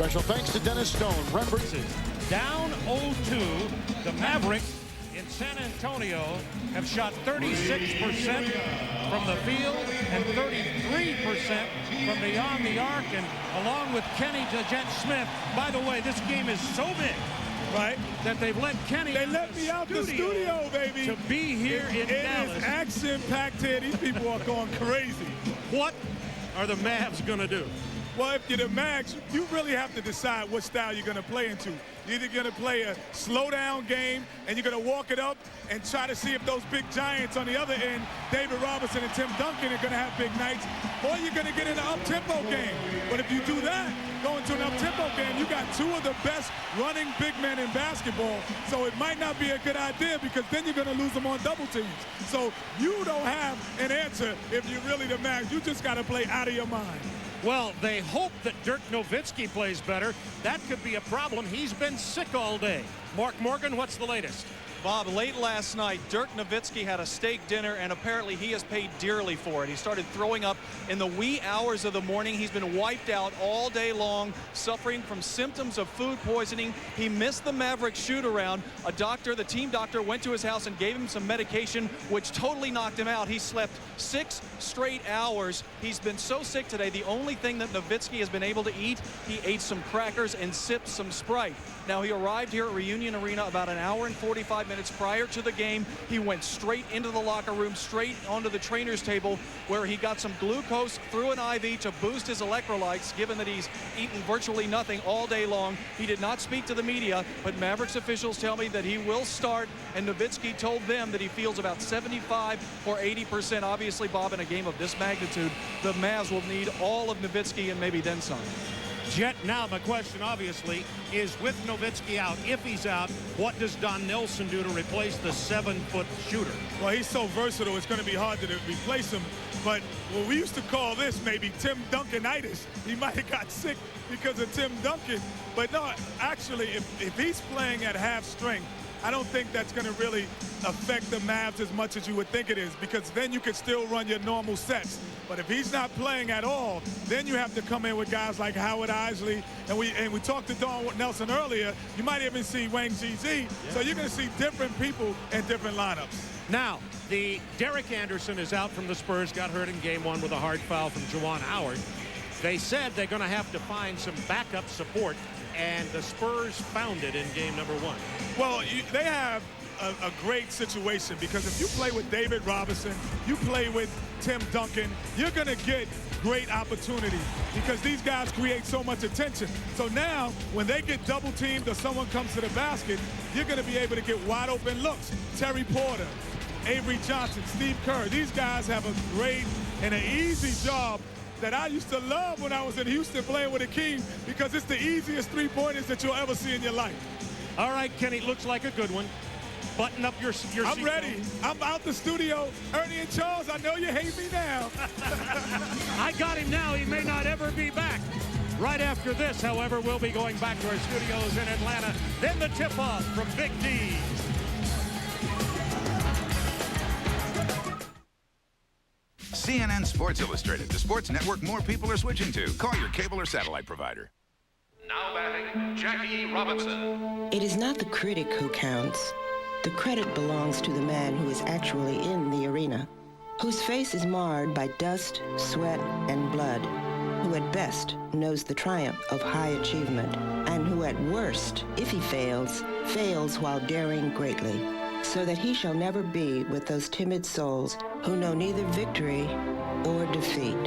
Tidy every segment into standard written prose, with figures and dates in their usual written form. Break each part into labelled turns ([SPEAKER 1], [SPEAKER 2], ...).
[SPEAKER 1] Special thanks to Dennis Stone.
[SPEAKER 2] Down 0-2, the Mavericks in San Antonio have shot 36% from the field and 33% from beyond the arc, and along with Kenny Smith. By the way, this game is so big, right, that they've let Kenny
[SPEAKER 3] let me out the studio, baby,
[SPEAKER 2] to be here in Dallas.
[SPEAKER 3] It is action-packed here. These people are going crazy.
[SPEAKER 2] What are the Mavs going to do?
[SPEAKER 3] Well, if you're the Mags, you really have to decide what style you're going to play into. You're either going to play a slow-down game, and you're going to walk it up and try to see if those big giants on the other end, David Robinson and Tim Duncan, are going to have big nights, or you're going to get in an up-tempo game. But if you do that, go into an up-tempo game, you got two of the best running big men in basketball, so it might not be a good idea because then you're going to lose them on double teams. So you don't have an answer if you're really the Mags. You just got to play out of your mind.
[SPEAKER 2] Well, they hope that Dirk Nowitzki plays better. That could be a problem. He's been sick all day. Mark Morgan, what's the latest?
[SPEAKER 4] Bob, late last night, Dirk Nowitzki had a steak dinner, and apparently he has paid dearly for it. He started throwing up in the wee hours of the morning. He's been wiped out all day long, suffering from symptoms of food poisoning. He missed the Mavericks shoot-around. A doctor, the team doctor, went to his house and gave him some medication, which totally knocked him out. He slept 6 straight hours. He's been so sick today, the only thing that Nowitzki has been able to eat, he ate some crackers and sipped some Sprite. Now, he arrived here at Reunion Arena about an hour and 45 minutes prior to the game. He went straight into the locker room, straight onto the trainer's table, where he got some glucose through an IV to boost his electrolytes, given that he's eaten virtually nothing all day long. He did not speak to the media, but Mavericks officials tell me that he will start, and Nowitzki told them that he feels about 75 or 80%. Obviously, Bob, in a game of this magnitude, the Mavs will need all of Nowitzki and maybe then some.
[SPEAKER 2] Jet, now the question obviously is, with Nowitzki out, if he's out, what does Don Nelson do to replace the 7-foot shooter?
[SPEAKER 3] Well, he's so versatile, it's going to be hard to replace him. But well, we used to call this maybe Tim Duncanitis. He might have got sick because of Tim Duncan. But no, actually, if he's playing at half strength, I don't think that's going to really affect the Mavs as much as you would think it is, because then you could still run your normal sets. But if he's not playing at all, then you have to come in with guys like Howard Isley. And we talked to Don Nelson earlier. You might even see Wayne GZ. So you're going to see different people in different lineups.
[SPEAKER 2] Now, Derek Anderson is out from the Spurs, got hurt in game 1 with a hard foul from Juwan Howard. They said they're going to have to find some backup support, and the Spurs found it in game number 1.
[SPEAKER 3] Well, they have a great situation, because if you play with David Robinson, you play with Tim Duncan, you're going to get great opportunity because these guys create so much attention. So now, when they get double teamed or someone comes to the basket, you're going to be able to get wide open looks. Terry Porter, Avery Johnson, Steve Kerr, these guys have a great and an easy job that I used to love when I was in Houston playing with Akeem, because it's the easiest three-pointers that you'll ever see in your life.
[SPEAKER 2] All right, Kenny, looks like a good one. Button up your
[SPEAKER 3] I'm ready. I'm out the studio. Ernie and Charles, I know you hate me now.
[SPEAKER 2] I got him now. He may not ever be back. Right after this, however, we'll be going back to our studios in Atlanta. Then the tip-off from Big D.
[SPEAKER 5] CNN Sports Illustrated, the sports network more people are switching to. Call your cable or satellite provider.
[SPEAKER 6] Now batting, Jackie Robinson.
[SPEAKER 7] It is not the critic who counts. The credit belongs to the man who is actually in the arena, whose face is marred by dust, sweat, and blood, who at best knows the triumph of high achievement, and who at worst, if he fails, fails while daring greatly, so that he shall never be with those timid souls who know neither victory or defeat.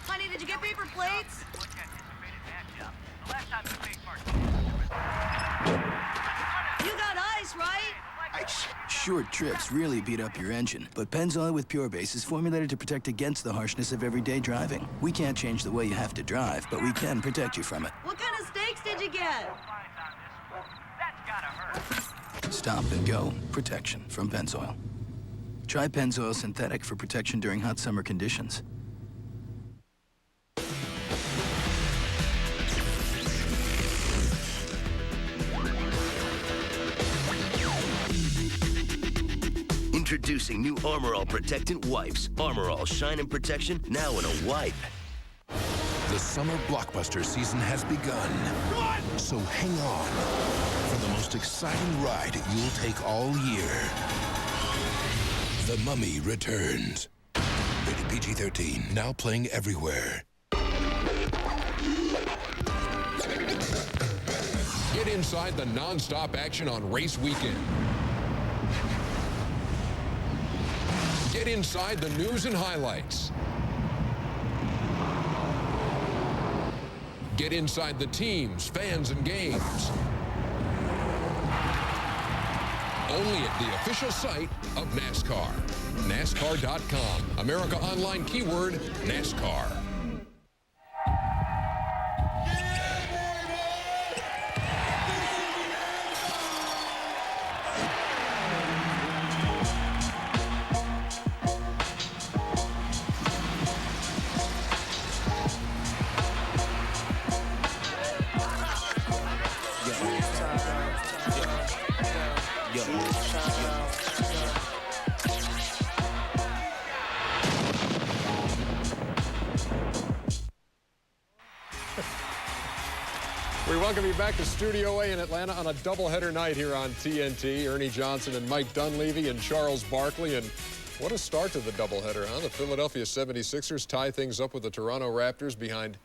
[SPEAKER 8] Honey, did you get paper plates? You got ice, right?
[SPEAKER 9] Short trips really beat up your engine, but Pennzoil with Pure Base is formulated to protect against the harshness of everyday driving. We can't change the way you have to drive, but we can protect you from it.
[SPEAKER 8] What kind of steaks did you get?
[SPEAKER 9] Stop and go protection from Pennzoil. Try Pennzoil Synthetic for protection during hot summer conditions.
[SPEAKER 1] Introducing new Armor All Protectant Wipes. Armor All Shine and Protection, now in a wipe.
[SPEAKER 10] The summer blockbuster season has begun. So hang on for the most exciting ride you'll take all year. The Mummy Returns. Rated PG-13, now playing everywhere.
[SPEAKER 11] Get inside the non-stop action on race weekend. Get inside the news and highlights. Get inside the teams, fans, and games. Only at the official site of NASCAR. NASCAR.com. America Online keyword NASCAR. We welcome you back to Studio A in Atlanta on a doubleheader night here on TNT. Ernie Johnson and Mike Dunleavy and Charles Barkley. And what a start to the doubleheader, huh? The Philadelphia 76ers tie things up with the Toronto Raptors behind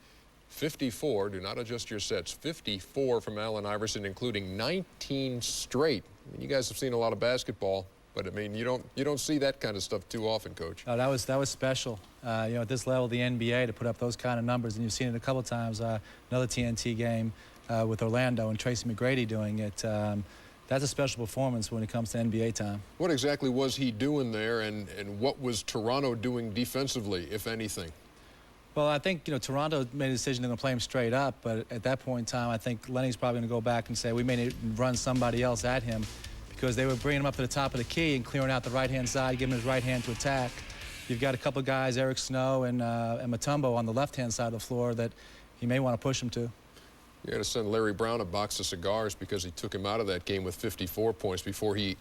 [SPEAKER 11] 54. Do not adjust your sets. 54 from Allen Iverson, including 19 straight. I mean, you guys have seen a lot of basketball, but I mean, you don't see that kind of stuff too often, Coach.
[SPEAKER 12] Oh, that was special. You know, at this level of the NBA, to put up those kind of numbers, and you've seen it a couple times. Another TNT game with Orlando and Tracy McGrady doing it. That's a special performance when it comes to NBA time.
[SPEAKER 11] What exactly was he doing there, and what was Toronto doing defensively, if anything?
[SPEAKER 12] Well, I think, you know, Toronto made a decision they're going to play him straight up, but at that point in time, I think Lenny's probably going to go back and say we may need to run somebody else at him, because they were bringing him up to the top of the key and clearing out the right-hand side, giving him his right hand to attack. You've got a couple of guys, Eric Snow and Mutombo, on the left-hand side of the floor that you may want to push him to.
[SPEAKER 11] You got to send Larry Brown a box of cigars because he took him out of that game with 54 points before he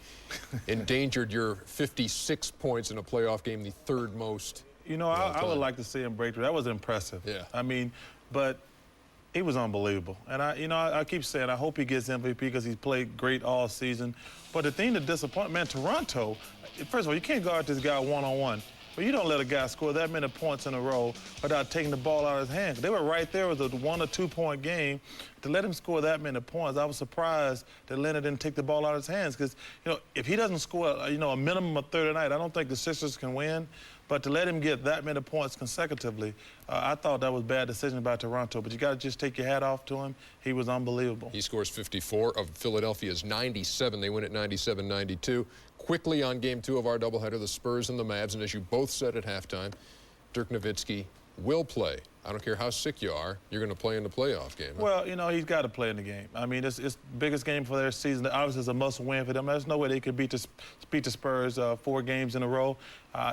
[SPEAKER 11] endangered your 56 points in a playoff game, the third most.
[SPEAKER 3] You know, I would like to see him break through. That was impressive.
[SPEAKER 11] Yeah.
[SPEAKER 3] I mean, but he was unbelievable. And I keep saying I hope he gets MVP because he's played great all season. But the thing that disappointed, man, Toronto, first of all, you can't guard this guy one-on-one. But you don't let a guy score that many points in a row without taking the ball out of his hands. They were right there with a 1- or 2-point game. To let him score that many points, I was surprised that Leonard didn't take the ball out of his hands. Because, you know, if he doesn't score, you know, a minimum of 30 a night, I don't think the Sixers can win. But to let him get that many points consecutively, I thought that was a bad decision by Toronto. But you got to just take your hat off to him. He was unbelievable.
[SPEAKER 11] He scores 54 of Philadelphia's 97. They win at 97-92. Quickly on game 2 of our doubleheader, the Spurs and the Mavs. And as you both said at halftime, Dirk Nowitzki will play. I don't care how sick you are, you're going to play in the playoff game. Huh?
[SPEAKER 3] Well, you know, he's got to play in the game. I mean, it's the biggest game for their season. Obviously, it's a must-win for them. There's no way they could beat the Spurs 4 games in a row.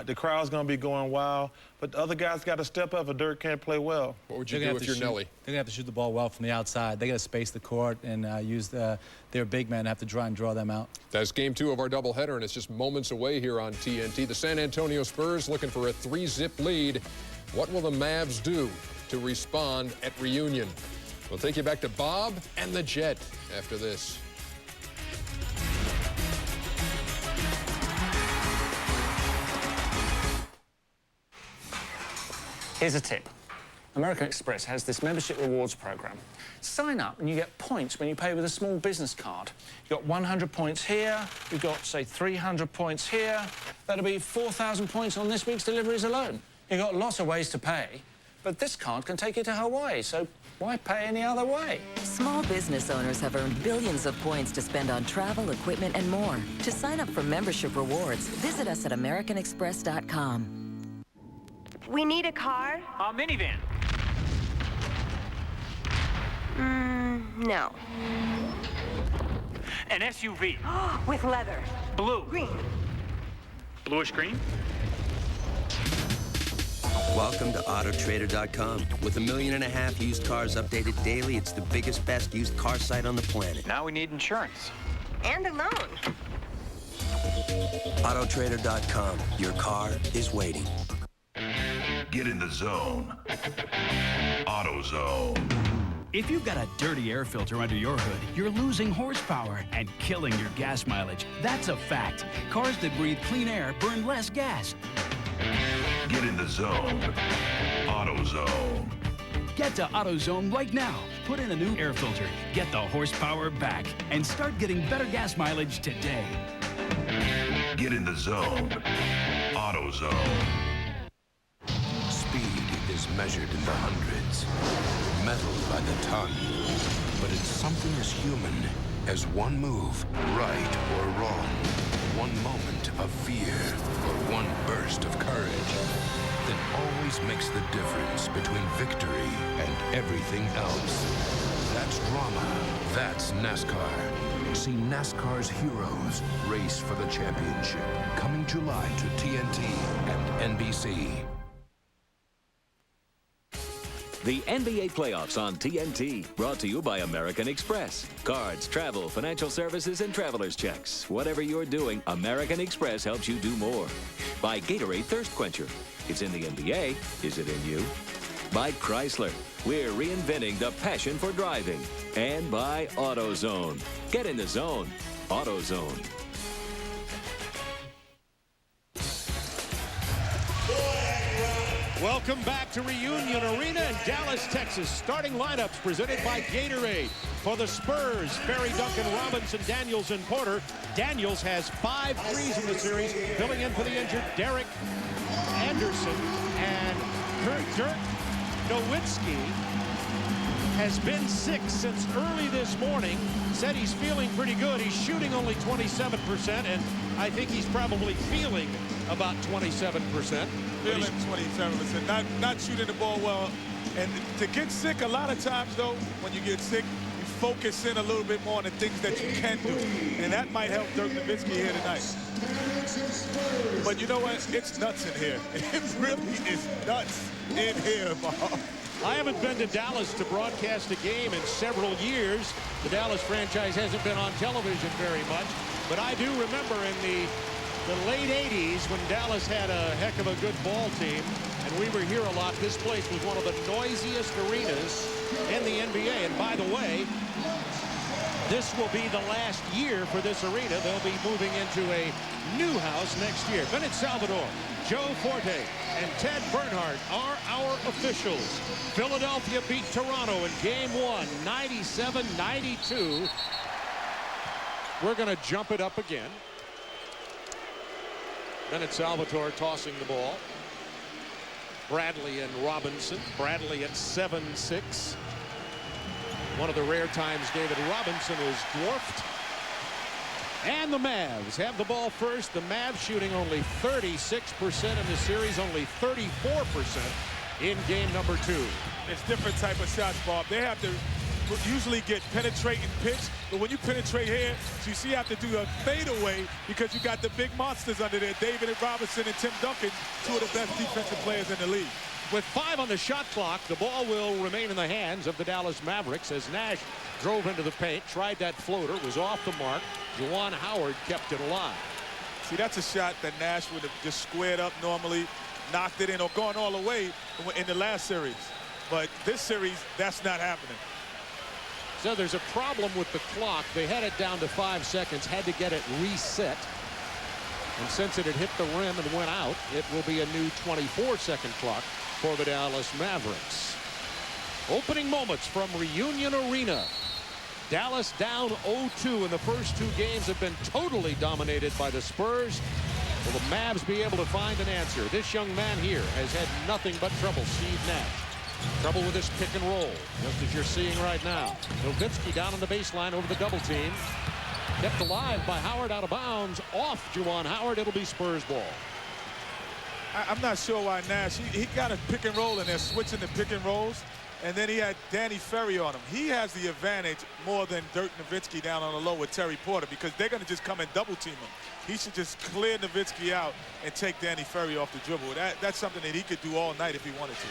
[SPEAKER 3] The crowd's going to be going wild. But the other guys got to step up if Dirk can't play well.
[SPEAKER 11] What would you do if you're Nelly?
[SPEAKER 12] They're going to have to shoot the ball well from the outside. They got to space the court and use their big men to have to try and draw them out.
[SPEAKER 11] That's game 2 of our doubleheader, and it's just moments away here on TNT. The San Antonio Spurs looking for a 3-zip lead. What will the Mavs do to respond at reunion? We'll take you back to Bob and the Jet after this.
[SPEAKER 13] Here's a tip. American Express has this membership rewards program. Sign up and you get points when you pay with a small business card. You've got 100 points here, you've got, say, 300 points here. That'll be 4,000 points on this week's deliveries alone. You've got lots of ways to pay, but this card can take you to Hawaii, so why pay any other way?
[SPEAKER 14] Small business owners have earned billions of points to spend on travel, equipment, and more. To sign up for membership rewards, visit us at AmericanExpress.com.
[SPEAKER 15] We need a car?
[SPEAKER 13] A minivan.
[SPEAKER 15] No.
[SPEAKER 13] An SUV.
[SPEAKER 15] With leather.
[SPEAKER 13] Blue.
[SPEAKER 15] Green.
[SPEAKER 13] Bluish green?
[SPEAKER 1] Welcome to Autotrader.com. With 1.5 million used cars updated daily, it's the biggest, best used car site on the planet.
[SPEAKER 13] Now we need insurance.
[SPEAKER 15] And a loan.
[SPEAKER 1] AutoTrader.com. Your car is waiting.
[SPEAKER 16] Get in the zone. AutoZone.
[SPEAKER 17] If you've got a dirty air filter under your hood, you're losing horsepower and killing your gas mileage. That's a fact. Cars that breathe clean air burn less gas.
[SPEAKER 16] Get in the zone. AutoZone.
[SPEAKER 17] Get to AutoZone right now. Put in a new air filter, get the horsepower back, and start getting better gas mileage today.
[SPEAKER 16] Get in the zone. AutoZone.
[SPEAKER 10] Speed is measured in the hundreds, metal by the ton. But it's something as human as one move, right or wrong, one moment of fear, or one burst of courage that always makes the difference between victory and everything else. That's drama. That's NASCAR. See NASCAR's heroes race for the championship. Coming July to TNT and NBC.
[SPEAKER 18] The NBA playoffs on TNT, brought to you by American Express. Cards, travel, financial services, and traveler's checks. Whatever you're doing, American Express helps you do more. By Gatorade Thirst Quencher. It's in the NBA. Is it in you? By Chrysler. We're reinventing the passion for driving. And by AutoZone. Get in the zone. AutoZone.
[SPEAKER 2] Welcome back to Reunion Arena in Dallas, Texas. Starting lineups presented by Gatorade. For the Spurs, Ferry, Duncan, Robinson, Daniels, and Porter. Daniels has 5 threes in the series, filling in for the injured Derek Anderson. And Dirk Nowitzki has been sick since early this morning. Said he's feeling pretty good. He's shooting only 27%, and I think he's probably feeling about 27%.
[SPEAKER 3] Feeling 27%, not shooting the ball well. And to get sick a lot of times, though, when you get sick, you focus in a little bit more on the things that you can do. And that might help Dirk Nowitzki here tonight. But you know what? It's nuts in here. It really is nuts in here, Bob.
[SPEAKER 2] I haven't been to Dallas to broadcast a game in several years. The Dallas franchise hasn't been on television very much. But I do remember in the late 80s when Dallas had a heck of a good ball team, and we were here a lot. This place was one of the noisiest arenas in the NBA. And by the way, this will be the last year for this arena. They'll be moving into a new house next year. Bennett Salvador, Joe Forte, and Ted Bernhardt are our officials. Philadelphia beat Toronto in Game 1, 97-92. We're going to jump it up again. Bennett Salvatore tossing the ball. Bradley and Robinson. Bradley at 7'6". One of the rare times David Robinson is dwarfed. And the Mavs have the ball first. The Mavs shooting only 36% in the series, only 34% in game number 2.
[SPEAKER 3] It's different type of shots, Bob. They have to usually get penetrating pitch, but when you penetrate here, so you see you have to do a fadeaway because you got the big monsters under there, David Robinson and Tim Duncan, 2 of the best defensive players in the league.
[SPEAKER 2] With 5 on the shot clock, the ball will remain in the hands of the Dallas Mavericks as Nash drove into the paint, tried that floater, was off the mark. Juwan Howard kept it alive.
[SPEAKER 3] See, that's a shot that Nash would have just squared up normally, knocked it in, or gone all the way in the last series. But this series, that's not happening.
[SPEAKER 2] So there's a problem with the clock. They had it down to 5 seconds, had to get it reset. And since it had hit the rim and went out, it will be a new 24-second clock for the Dallas Mavericks. Opening moments from Reunion Arena. Dallas down 0-2 in the first 2 games have been totally dominated by the Spurs. Will the Mavs be able to find an answer? This young man here has had nothing but trouble, Steve Nash. Trouble with this pick and roll, just as you're seeing right now. Nowitzki down on the baseline over the double team. Kept alive by Howard, out of bounds, off Juwan Howard. It'll be Spurs ball.
[SPEAKER 3] I'm not sure why Nash, he got a pick and roll and they're switching the pick and rolls. And then he had Danny Ferry on him. He has the advantage more than Dirk Nowitzki down on the low with Terry Porter because they're going to just come and double team him. He should just clear Nowitzki out and take Danny Ferry off the dribble. That's something that he could do all night if he wanted to.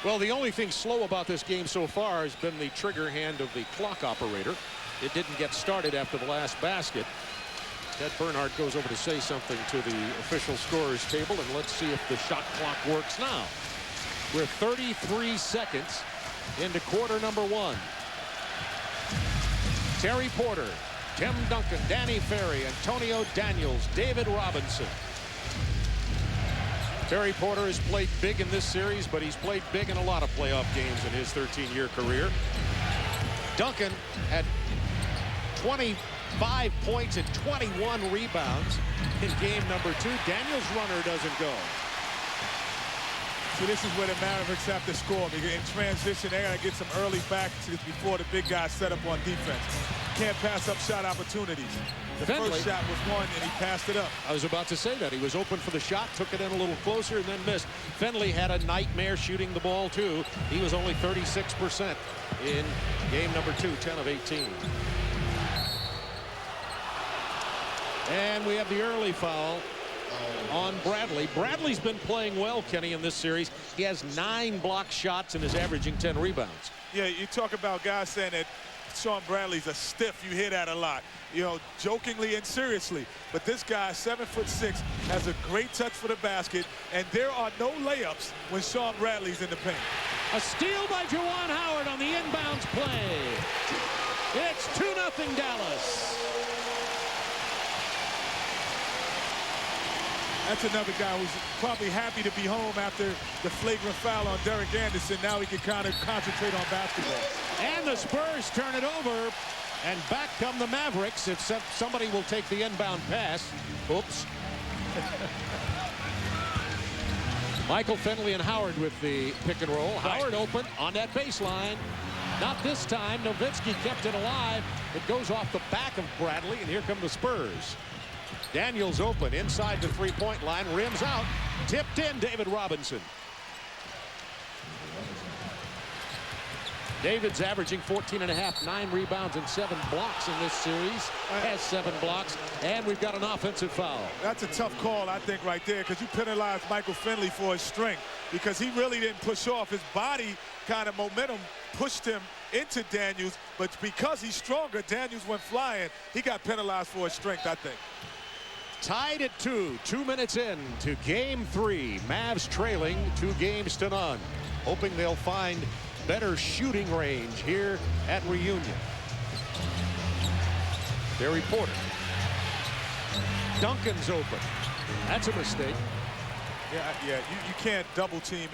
[SPEAKER 2] Well, the only thing slow about this game so far has been the trigger hand of the clock operator. It didn't get started after the last basket.
[SPEAKER 11] Ted Bernhardt goes over to say something to the official scorer's table, and let's see if the shot clock works now. We're 33 seconds into quarter number 1. Terry Porter, Tim Duncan, Danny Ferry, Antonio Daniels, David Robinson. Terry Porter has played big in this series, but he's played big in a lot of playoff games in his 13-year career. Duncan had 25 points and 21 rebounds in game number 2. Daniels' runner doesn't go.
[SPEAKER 3] So this is where the Mavericks have to score. In transition, they got to get some early backs before the big guys set up on defense. Can't pass up shot opportunities. The first shot was one, and he passed it up.
[SPEAKER 11] I was about to say that. He was open for the shot, took it in a little closer, and then missed. FINLEY had a nightmare shooting the ball, too. He was only 36% in game number 2, 10 of 18. And we have the early foul on Bradley. Bradley's been playing well, Kenny, in this series. He has 9 block shots and is averaging 10 rebounds.
[SPEAKER 3] Yeah, you talk about guys saying that Sean Bradley's a stiff. You hear that a lot, you know, jokingly and seriously. But this guy, 7'6", has a great touch for the basket, and there are no layups when Sean Bradley's in the paint.
[SPEAKER 11] A steal by Juwan Howard on the inbounds play. It's 2-0 Dallas.
[SPEAKER 3] That's another guy who's probably happy to be home after the flagrant foul on Derek Anderson. Now he can kind of concentrate on basketball.
[SPEAKER 11] And the Spurs turn it over, and back come the Mavericks, except somebody will take the inbound pass. Oops. Michael Finley and Howard with the pick and roll. Howard open on that baseline. Not this time. Nowitzki kept it alive. It goes off the back of Bradley, and here come the Spurs. Daniels open inside the three-point line, rims out, tipped in. David Robinson. David's averaging 14.5, 9 rebounds and 7 blocks in this series. Has 7 blocks, and we've got an offensive foul.
[SPEAKER 3] That's a tough call, I think, right there, because you penalize Michael Finley for his strength, because he really didn't push off. His body kind of momentum pushed him into Daniels, but because he's stronger, Daniels went flying. He got penalized for his strength, I think.
[SPEAKER 11] Tied at 2 minutes in to game 3. Mavs trailing 2-0. Hoping they'll find better shooting range here at Reunion. Terry Porter. Duncan's open. That's a mistake.
[SPEAKER 3] Yeah, you can't double team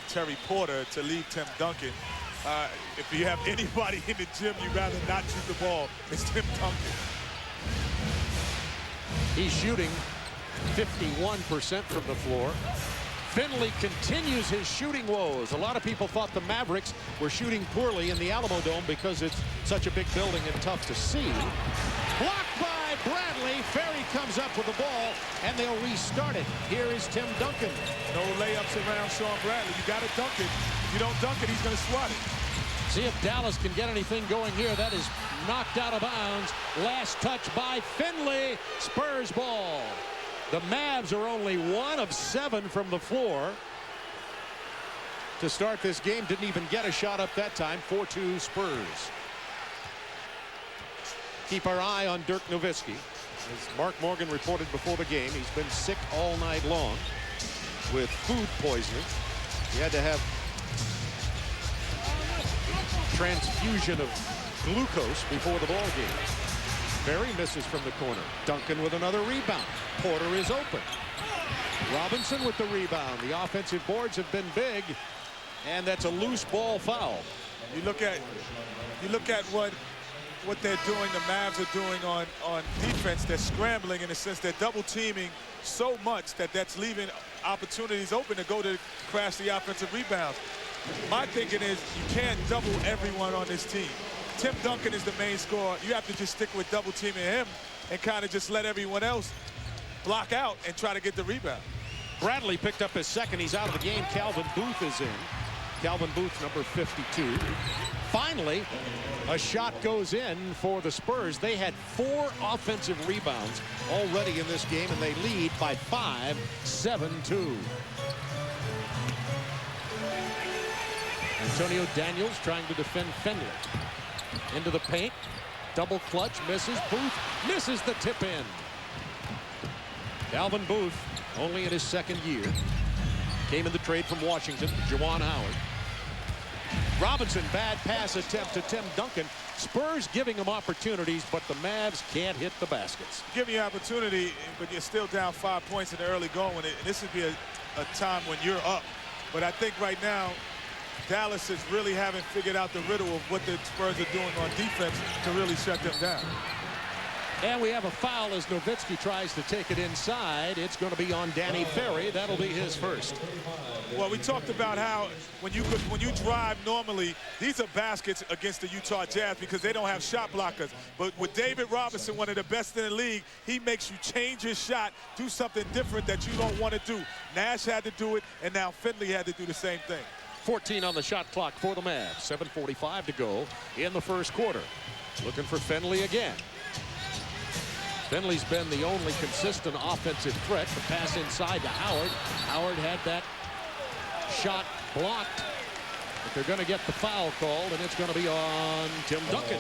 [SPEAKER 3] Terry Porter to leave Tim Duncan. If you have anybody in the gym you'd rather not shoot the ball, it's Tim Duncan.
[SPEAKER 11] He's shooting 51% from the floor. Finley continues his shooting woes. A lot of people thought the Mavericks were shooting poorly in the Alamo Dome because it's such a big building and tough to see. Blocked by Bradley. Ferry comes up with the ball, and they'll restart it. Here is Tim Duncan.
[SPEAKER 3] No layups around Sean Bradley. You got to dunk it. If you don't dunk it, he's going to swat it.
[SPEAKER 11] See if Dallas can get anything going here. That is knocked out of bounds. Last touch by Finley. Spurs ball. The Mavs are only 1 of 7 from the floor to start this game. Didn't even get a shot up that time. 4-2 Spurs. Keep our eye on Dirk Nowitzki. As Mark Morgan reported before the game, he's been sick all night long with food poisoning. He had to have transfusion of glucose before the ball game. Ferry misses from the corner. Duncan with another rebound. Porter is open. Robinson with the rebound. The offensive boards have been big, and that's a loose ball foul.
[SPEAKER 3] You look at what they're doing. The Mavs are doing on defense. They're scrambling in a sense. They're double teaming so much that's leaving opportunities open to go to crash the offensive rebounds. My thinking is you can't double everyone on this team. Tim Duncan is the main scorer. You have to just stick with double teaming him and kind of just let everyone else block out and try to get the rebound.
[SPEAKER 11] Bradley picked up his second. He's out of the game. Calvin Booth is in. Calvin Booth, number 52. Finally, a shot goes in for the Spurs. They had 4 offensive rebounds already in this game, and they lead by 5, 7-2. Antonio Daniels trying to defend Finley. Into the paint.
[SPEAKER 19] double clutch, misses. Booth misses the tip in. Calvin Booth, only in his second year, came in the trade from Washington, Juwan Howard. Robinson, bad pass attempt to Tim Duncan. Spurs giving him opportunities, but the Mavs can't hit the baskets.
[SPEAKER 3] Give you opportunity, but you're still down 5 points in the early going. And this would be a time when you're up. But I think right now, Dallas is really haven't figured out the riddle of what the Spurs are doing on defense to really shut them down.
[SPEAKER 19] And we have a foul as Nowitzki tries to take it inside. It's going to be on Danny Ferry. That'll be his first.
[SPEAKER 3] Well, we talked about how when you drive normally, these are baskets against the Utah Jazz because they don't have shot blockers. But with David Robinson, one of the best in the league, he makes you change his shot, do something different that you don't want to do. Nash had to do it, and now Finley had to do the same thing.
[SPEAKER 19] 14 on the shot clock for the Mavs. 7:45 to go in the first quarter. Looking for Finley again. Finley's been the only consistent offensive threat. The pass inside to Howard. Howard had that shot blocked. But they're going to get the foul called, and it's going to be on Tim Duncan,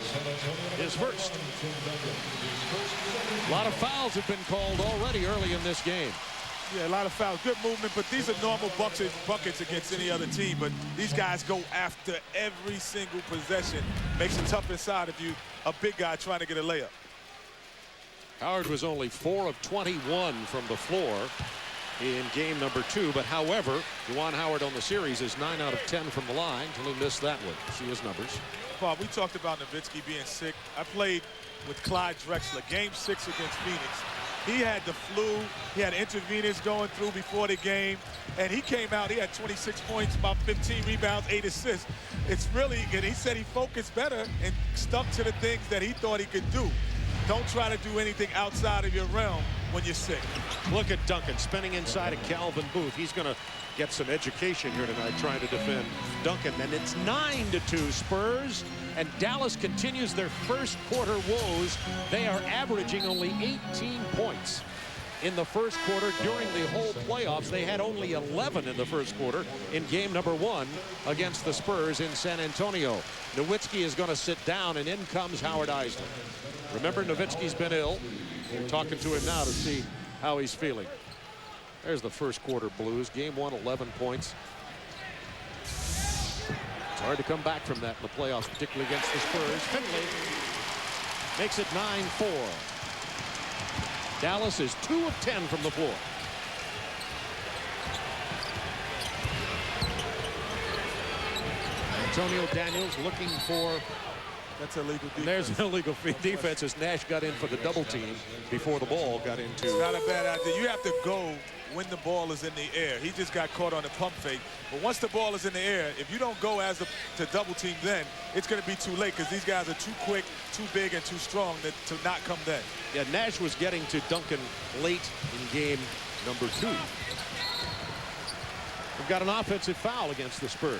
[SPEAKER 19] his first. A lot of fouls have been called already early in this game.
[SPEAKER 3] Yeah, a lot of fouls. Good movement, but these are normal buckets against any other team. But these guys go after every single possession. Makes it tough inside if you a big guy trying to get a layup.
[SPEAKER 19] Howard was only 4 of 21 from the floor in game number 2. But however, Juwan Howard on the series is 9 out of 10 from the line until he missed that one. See his numbers.
[SPEAKER 3] Bob, we talked about Nowitzki being sick. I played with Clyde Drexler, game 6 against Phoenix. He had the flu. He had intravenous going through before the game. And he came out, he had 26 points, about 15 rebounds, 8 assists. It's really, and he said he focused better and stuck to the things that he thought he could do. Don't try to do anything outside of your realm when you're sick.
[SPEAKER 19] Look at Duncan spinning inside of Calvin Booth. He's going to get some education here tonight trying to defend Duncan. And it's 9-2 Spurs. And Dallas continues their first quarter woes. They are averaging only 18 points in the first quarter. During the whole playoffs, they had only 11 in the first quarter in game number 1 against the Spurs in San Antonio. Nowitzki is going to sit down, and in comes Howard Isley. Remember, Nowitzki's been ill. We're talking to him now to see how he's feeling. There's the first quarter Blues. Game 1, 11 points. It's hard to come back from that in the playoffs, particularly against the Spurs. Finley makes it 9-4. Dallas is 2 of 10 from the floor. Antonio Daniels looking for...
[SPEAKER 3] That's illegal defense.
[SPEAKER 19] And there's an illegal defense as Nash got in for the double team before the ball got into...
[SPEAKER 3] It's not a bad idea. You have to go when the ball is in the air. He just got caught on the pump fake. But once the ball is in the air, if you don't go to double team then, it's going to be too late because these guys are too quick, too big, and too strong to not come then.
[SPEAKER 19] Yeah, Nash was getting to Duncan late in game number 2. We've got an offensive foul against the Spurs.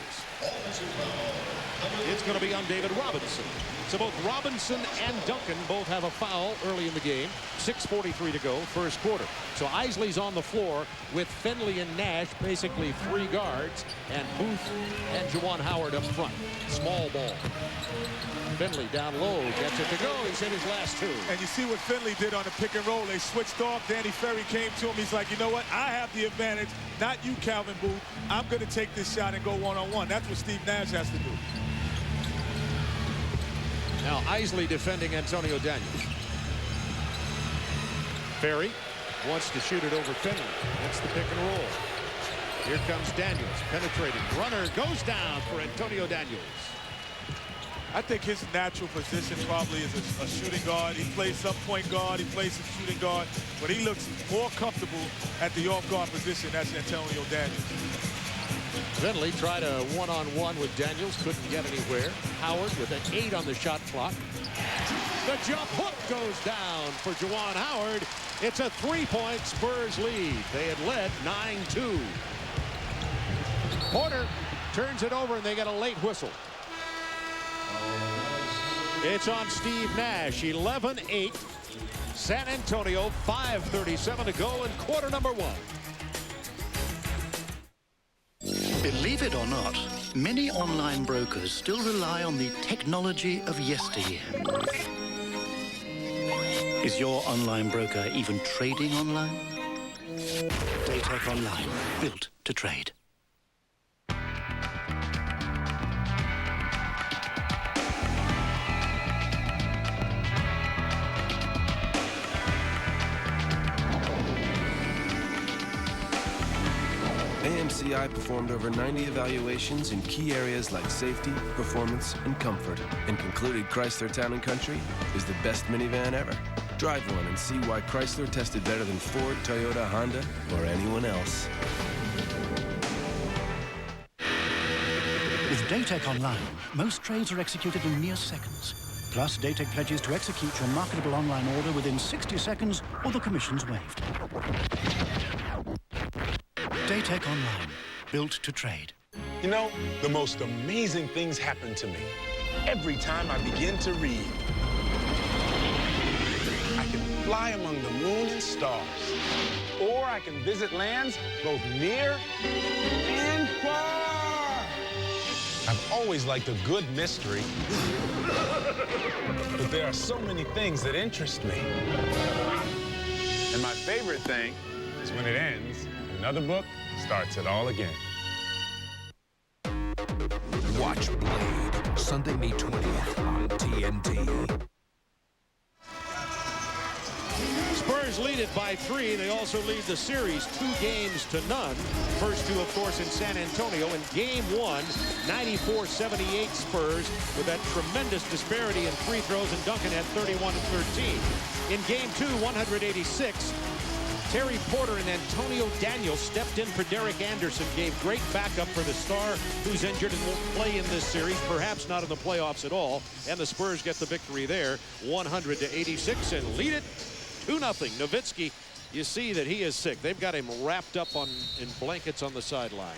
[SPEAKER 19] It's going to be on David Robinson. So both Robinson and Duncan both have a foul early in the game. 6:43 to go, first quarter. So Isley's on the floor with Finley and Nash, basically 3 guards, and Booth and Juwan Howard up front. Small ball. Finley down low, gets it to go. He's in his last 2.
[SPEAKER 3] And you see what Finley did on the pick and roll. They switched off. Danny Ferry came to him. He's like, you know what? I have the advantage, not you, Calvin Booth. I'm going to take this shot and go one-on-one. That's what Steve Nash has to do.
[SPEAKER 19] Now Isley defending Antonio Daniels. Ferry wants to shoot it over Finley. That's the pick and roll. Here comes Daniels, penetrating. Runner goes down for Antonio Daniels.
[SPEAKER 3] I think his natural position probably is a shooting guard. He plays some point guard. He plays some shooting guard. But he looks more comfortable at the off-guard position. That's Antonio Daniels.
[SPEAKER 19] Finley tried a one-on-one with Daniels. Couldn't get anywhere. Howard with an 8 on the shot clock. The jump hook goes down for Juwan Howard. It's a 3-point Spurs lead. They had led 9-2. Porter turns it over, and they get a late whistle. It's on Steve Nash. 11-8. San Antonio, 5:37 to go in quarter number 1.
[SPEAKER 20] Believe it or not, many online brokers still rely on the technology of yesteryear. Is your online broker even trading online? DATEC Online, built to trade.
[SPEAKER 21] AMCI performed over 90 evaluations in key areas like safety, performance, and comfort, and concluded Chrysler Town & Country is the best minivan ever. Drive one and see why Chrysler tested better than Ford, Toyota, Honda, or anyone else.
[SPEAKER 20] With DATEC Online, most trades are executed in mere seconds. Plus, DATEC pledges to execute your marketable online order within 60 seconds or the commission's waived. DATEC Online, built to trade.
[SPEAKER 22] You know, the most amazing things happen to me every time I begin to read. I can fly among the moon and stars, or I can visit lands both near and far. I've always liked a good mystery, but there are so many things that interest me. And my favorite thing is when it ends, another book starts it all again.
[SPEAKER 10] Watch Blade, Sunday, May 20th on TNT.
[SPEAKER 2] Spurs lead it by 3. They also lead the series 2-0. First two, of course, in San Antonio. In Game 1, 94-78 Spurs with that tremendous disparity in free throws, and Duncan had 31-13. In Game 2, 186, Terry Porter and Antonio Daniels stepped in for Derek Anderson, gave great backup for the star who's injured and won't play in this series, perhaps not in the playoffs at all. And the Spurs get the victory there, 100-86, and lead it 2-0. Nowitzki, you see that he is sick. They've got him wrapped up in blankets on the sideline.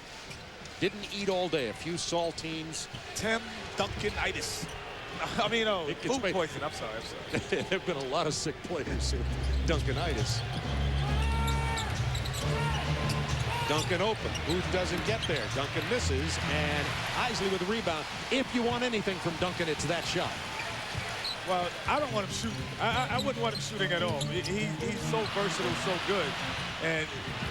[SPEAKER 2] Didn't eat all day. A few saltines.
[SPEAKER 3] Tim Duncanitis. I mean, food poison. I'm sorry.
[SPEAKER 2] There have been a lot of sick players here. Duncanitis. Duncan open. Booth doesn't get there. Duncan misses, and Isley with the rebound. If you want anything from Duncan, it's that shot.
[SPEAKER 3] Well, I don't want him shooting. I wouldn't want him shooting at all. He's so versatile, so good. And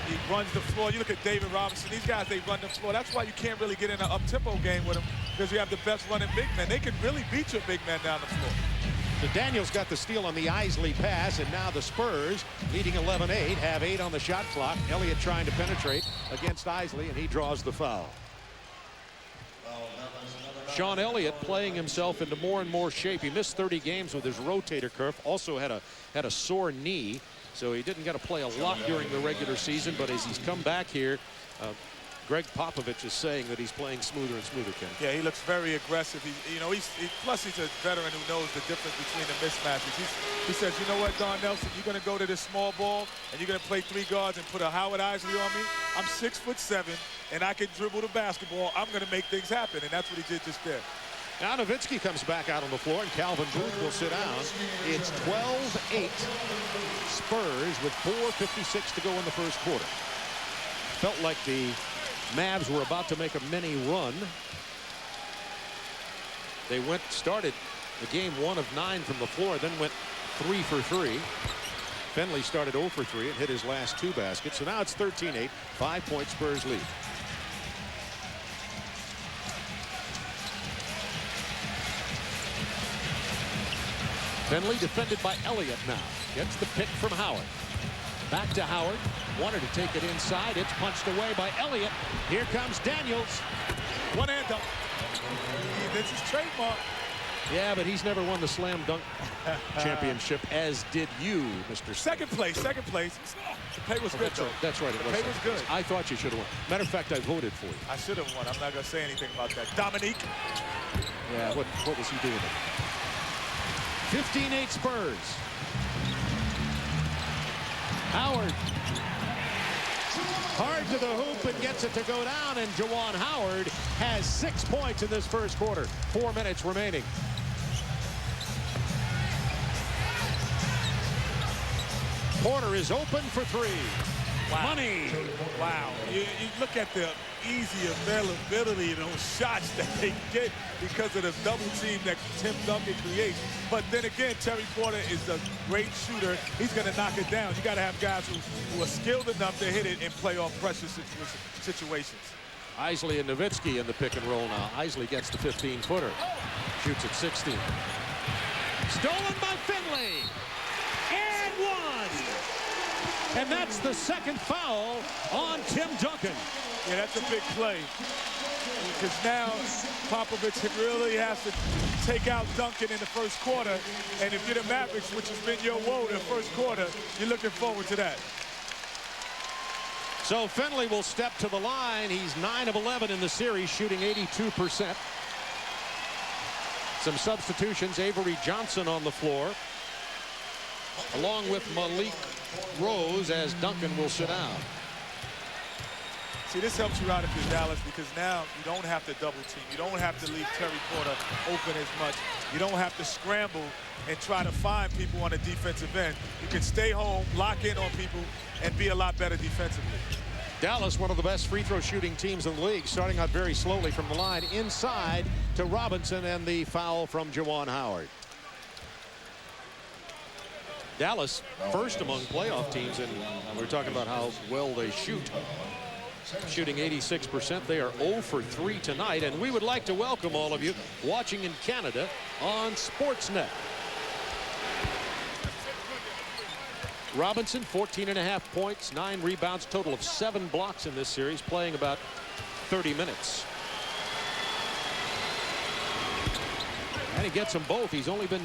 [SPEAKER 3] he runs the floor. You look at David Robinson. These guys, they run the floor. That's why you can't really get in an up-tempo game with them, because you have the best running big men. They can really beat your big man down the floor.
[SPEAKER 2] So Daniels got the steal on the Isley pass, and now the Spurs, leading 11-8, have 8 on the shot clock. Elliott trying to penetrate against Isley, and he draws the foul. Sean Elliott playing himself into more and more shape. He missed 30 games with his rotator cuff. Also had a sore knee, so he didn't get to play a lot during the regular season. But as he's come back here, Greg Popovich is saying that he's playing smoother and smoother, Ken.
[SPEAKER 3] Yeah, he looks very aggressive. Plus he's a veteran who knows the difference between the mismatches. He says, you know what, Don Nelson, you're going to go to this small ball and you're going to play 3 guards and put a Howard Isley on me. I'm 6'7", and I can dribble the basketball. I'm going to make things happen, and that's what he did just there.
[SPEAKER 2] Now Nowitzki comes back out on the floor, and Calvin Booth will sit down. It's 12-8 Spurs with 4:56 to go in the first quarter. Felt like the Mavs were about to make a mini run. They started the game 1 of 9 from the floor, then went 3 for 3. Finley started 0 for 3 and hit his last 2 baskets. So now it's 13-8, 5-point Spurs lead. Finley defended by Elliott now. Gets the pick from Howard. Back to Howard. Wanted to take it inside. It's punched away by Elliott. Here comes Daniels.
[SPEAKER 3] One hand dunk. This is trademark.
[SPEAKER 2] Yeah, but he's never won the slam dunk championship, as did you, Mr.
[SPEAKER 3] Second place. The pay was good, though.
[SPEAKER 2] That's right. It was.
[SPEAKER 3] The pay was good.
[SPEAKER 2] I thought you should have won. Matter of fact, I voted for you.
[SPEAKER 3] I should have won. I'm not going to say anything about that. Dominique.
[SPEAKER 2] Yeah, what was he doing? 15-8 Spurs. Howard. Hard to the hoop and gets it to go down, and Juwan Howard has 6 points in this first quarter. 4 minutes remaining. Porter is open for 3. Money.
[SPEAKER 3] Wow. You look at the easy availability of those shots that they get because of the double team that Tim Duncan creates. But then again, Terry Porter is a great shooter. He's going to knock it down. You got to have guys who are skilled enough to hit it in playoff pressure situations.
[SPEAKER 19] Isley and Nowitzki in the pick and roll now. Isley gets the 15-footer. Shoots at 16. Stolen by Finley. And one. And that's the second foul on Tim Duncan.
[SPEAKER 3] Yeah, that's a big play. Because now Popovich really has to take out Duncan in the first quarter. And if you're the Mavericks, which has been your woe in the first quarter, you're looking forward to that.
[SPEAKER 19] So Finley will step to the line. He's 9 of 11 in the series, shooting 82%. Some substitutions. Avery Johnson on the floor, along with Malik Rose, as Duncan will sit down.
[SPEAKER 3] See, this helps you out if you're Dallas, because now you don't have to double team. You don't have to leave Terry Porter open as much. You don't have to scramble and try to find people on the defensive end. You can stay home, lock in on people, and be a lot better defensively.
[SPEAKER 19] Dallas, one of the best free throw shooting teams in the league, starting out very slowly from the line inside to Robinson, and the foul from Juwan Howard. Dallas first among playoff teams, and we're talking about how well they shoot. Shooting 86%. They are 0 for 3 tonight, and we would like to welcome all of you watching in Canada on Sportsnet. Robinson, 14.5 points, 9 rebounds, total of 7 blocks in this series, playing about 30 minutes. And he gets them both. He's only been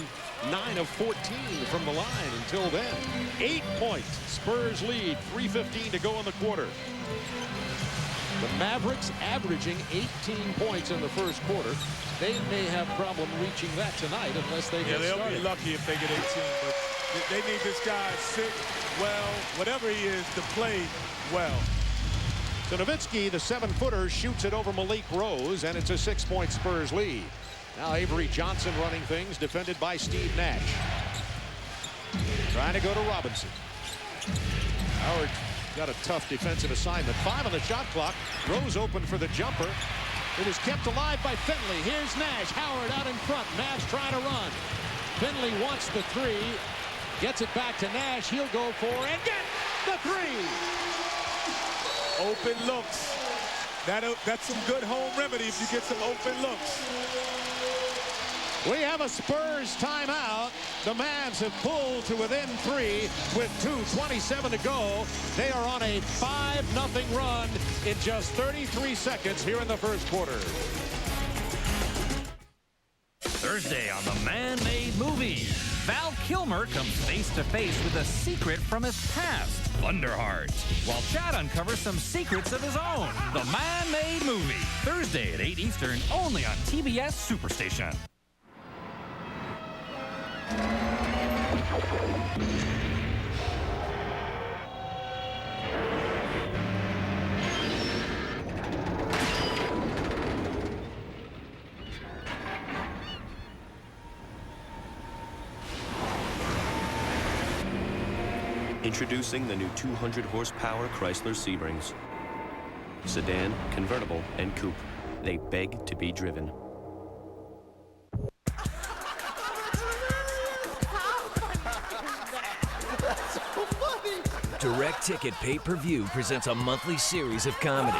[SPEAKER 19] 9 of 14 from the line until then. 8 points. Spurs lead. 3:15 to go in the quarter. The Mavericks averaging 18 points in the first quarter. They may have problem reaching that tonight unless they get started.
[SPEAKER 3] They'll be lucky if they get 18, but they need this guy sick, well, whatever he is, to play well.
[SPEAKER 19] So Nowitzki, the 7-footer, shoots it over Malik Rose, and it's a 6-point Spurs lead. Now Avery Johnson running things, defended by Steve Nash. Trying to go to Robinson. Howard got a tough defensive assignment. 5 on the shot clock. Rose open for the jumper. It is kept alive by Finley. Here's Nash. Howard out in front. Nash trying to run. Finley wants the 3. Gets it back to Nash. He'll go for and get the 3.
[SPEAKER 3] Open looks. That's some good home remedy if you get some open looks.
[SPEAKER 19] We have a Spurs timeout. The Mavs have pulled to within 3 with 2:27 to go. They are on a 5-0 run in just 33 seconds here in the first quarter.
[SPEAKER 4] Thursday on the Man-Made Movie, Val Kilmer comes face-to-face with a secret from his past, Thunderheart, while Chad uncovers some secrets of his own. The Man-Made Movie, Thursday at 8 Eastern, only on TBS Superstation.
[SPEAKER 1] Introducing the new 200-horsepower Chrysler Seabrings. Sedan, convertible, and coupe. They beg to be driven.
[SPEAKER 5] Direct Ticket Pay-Per-View presents a monthly series of comedy.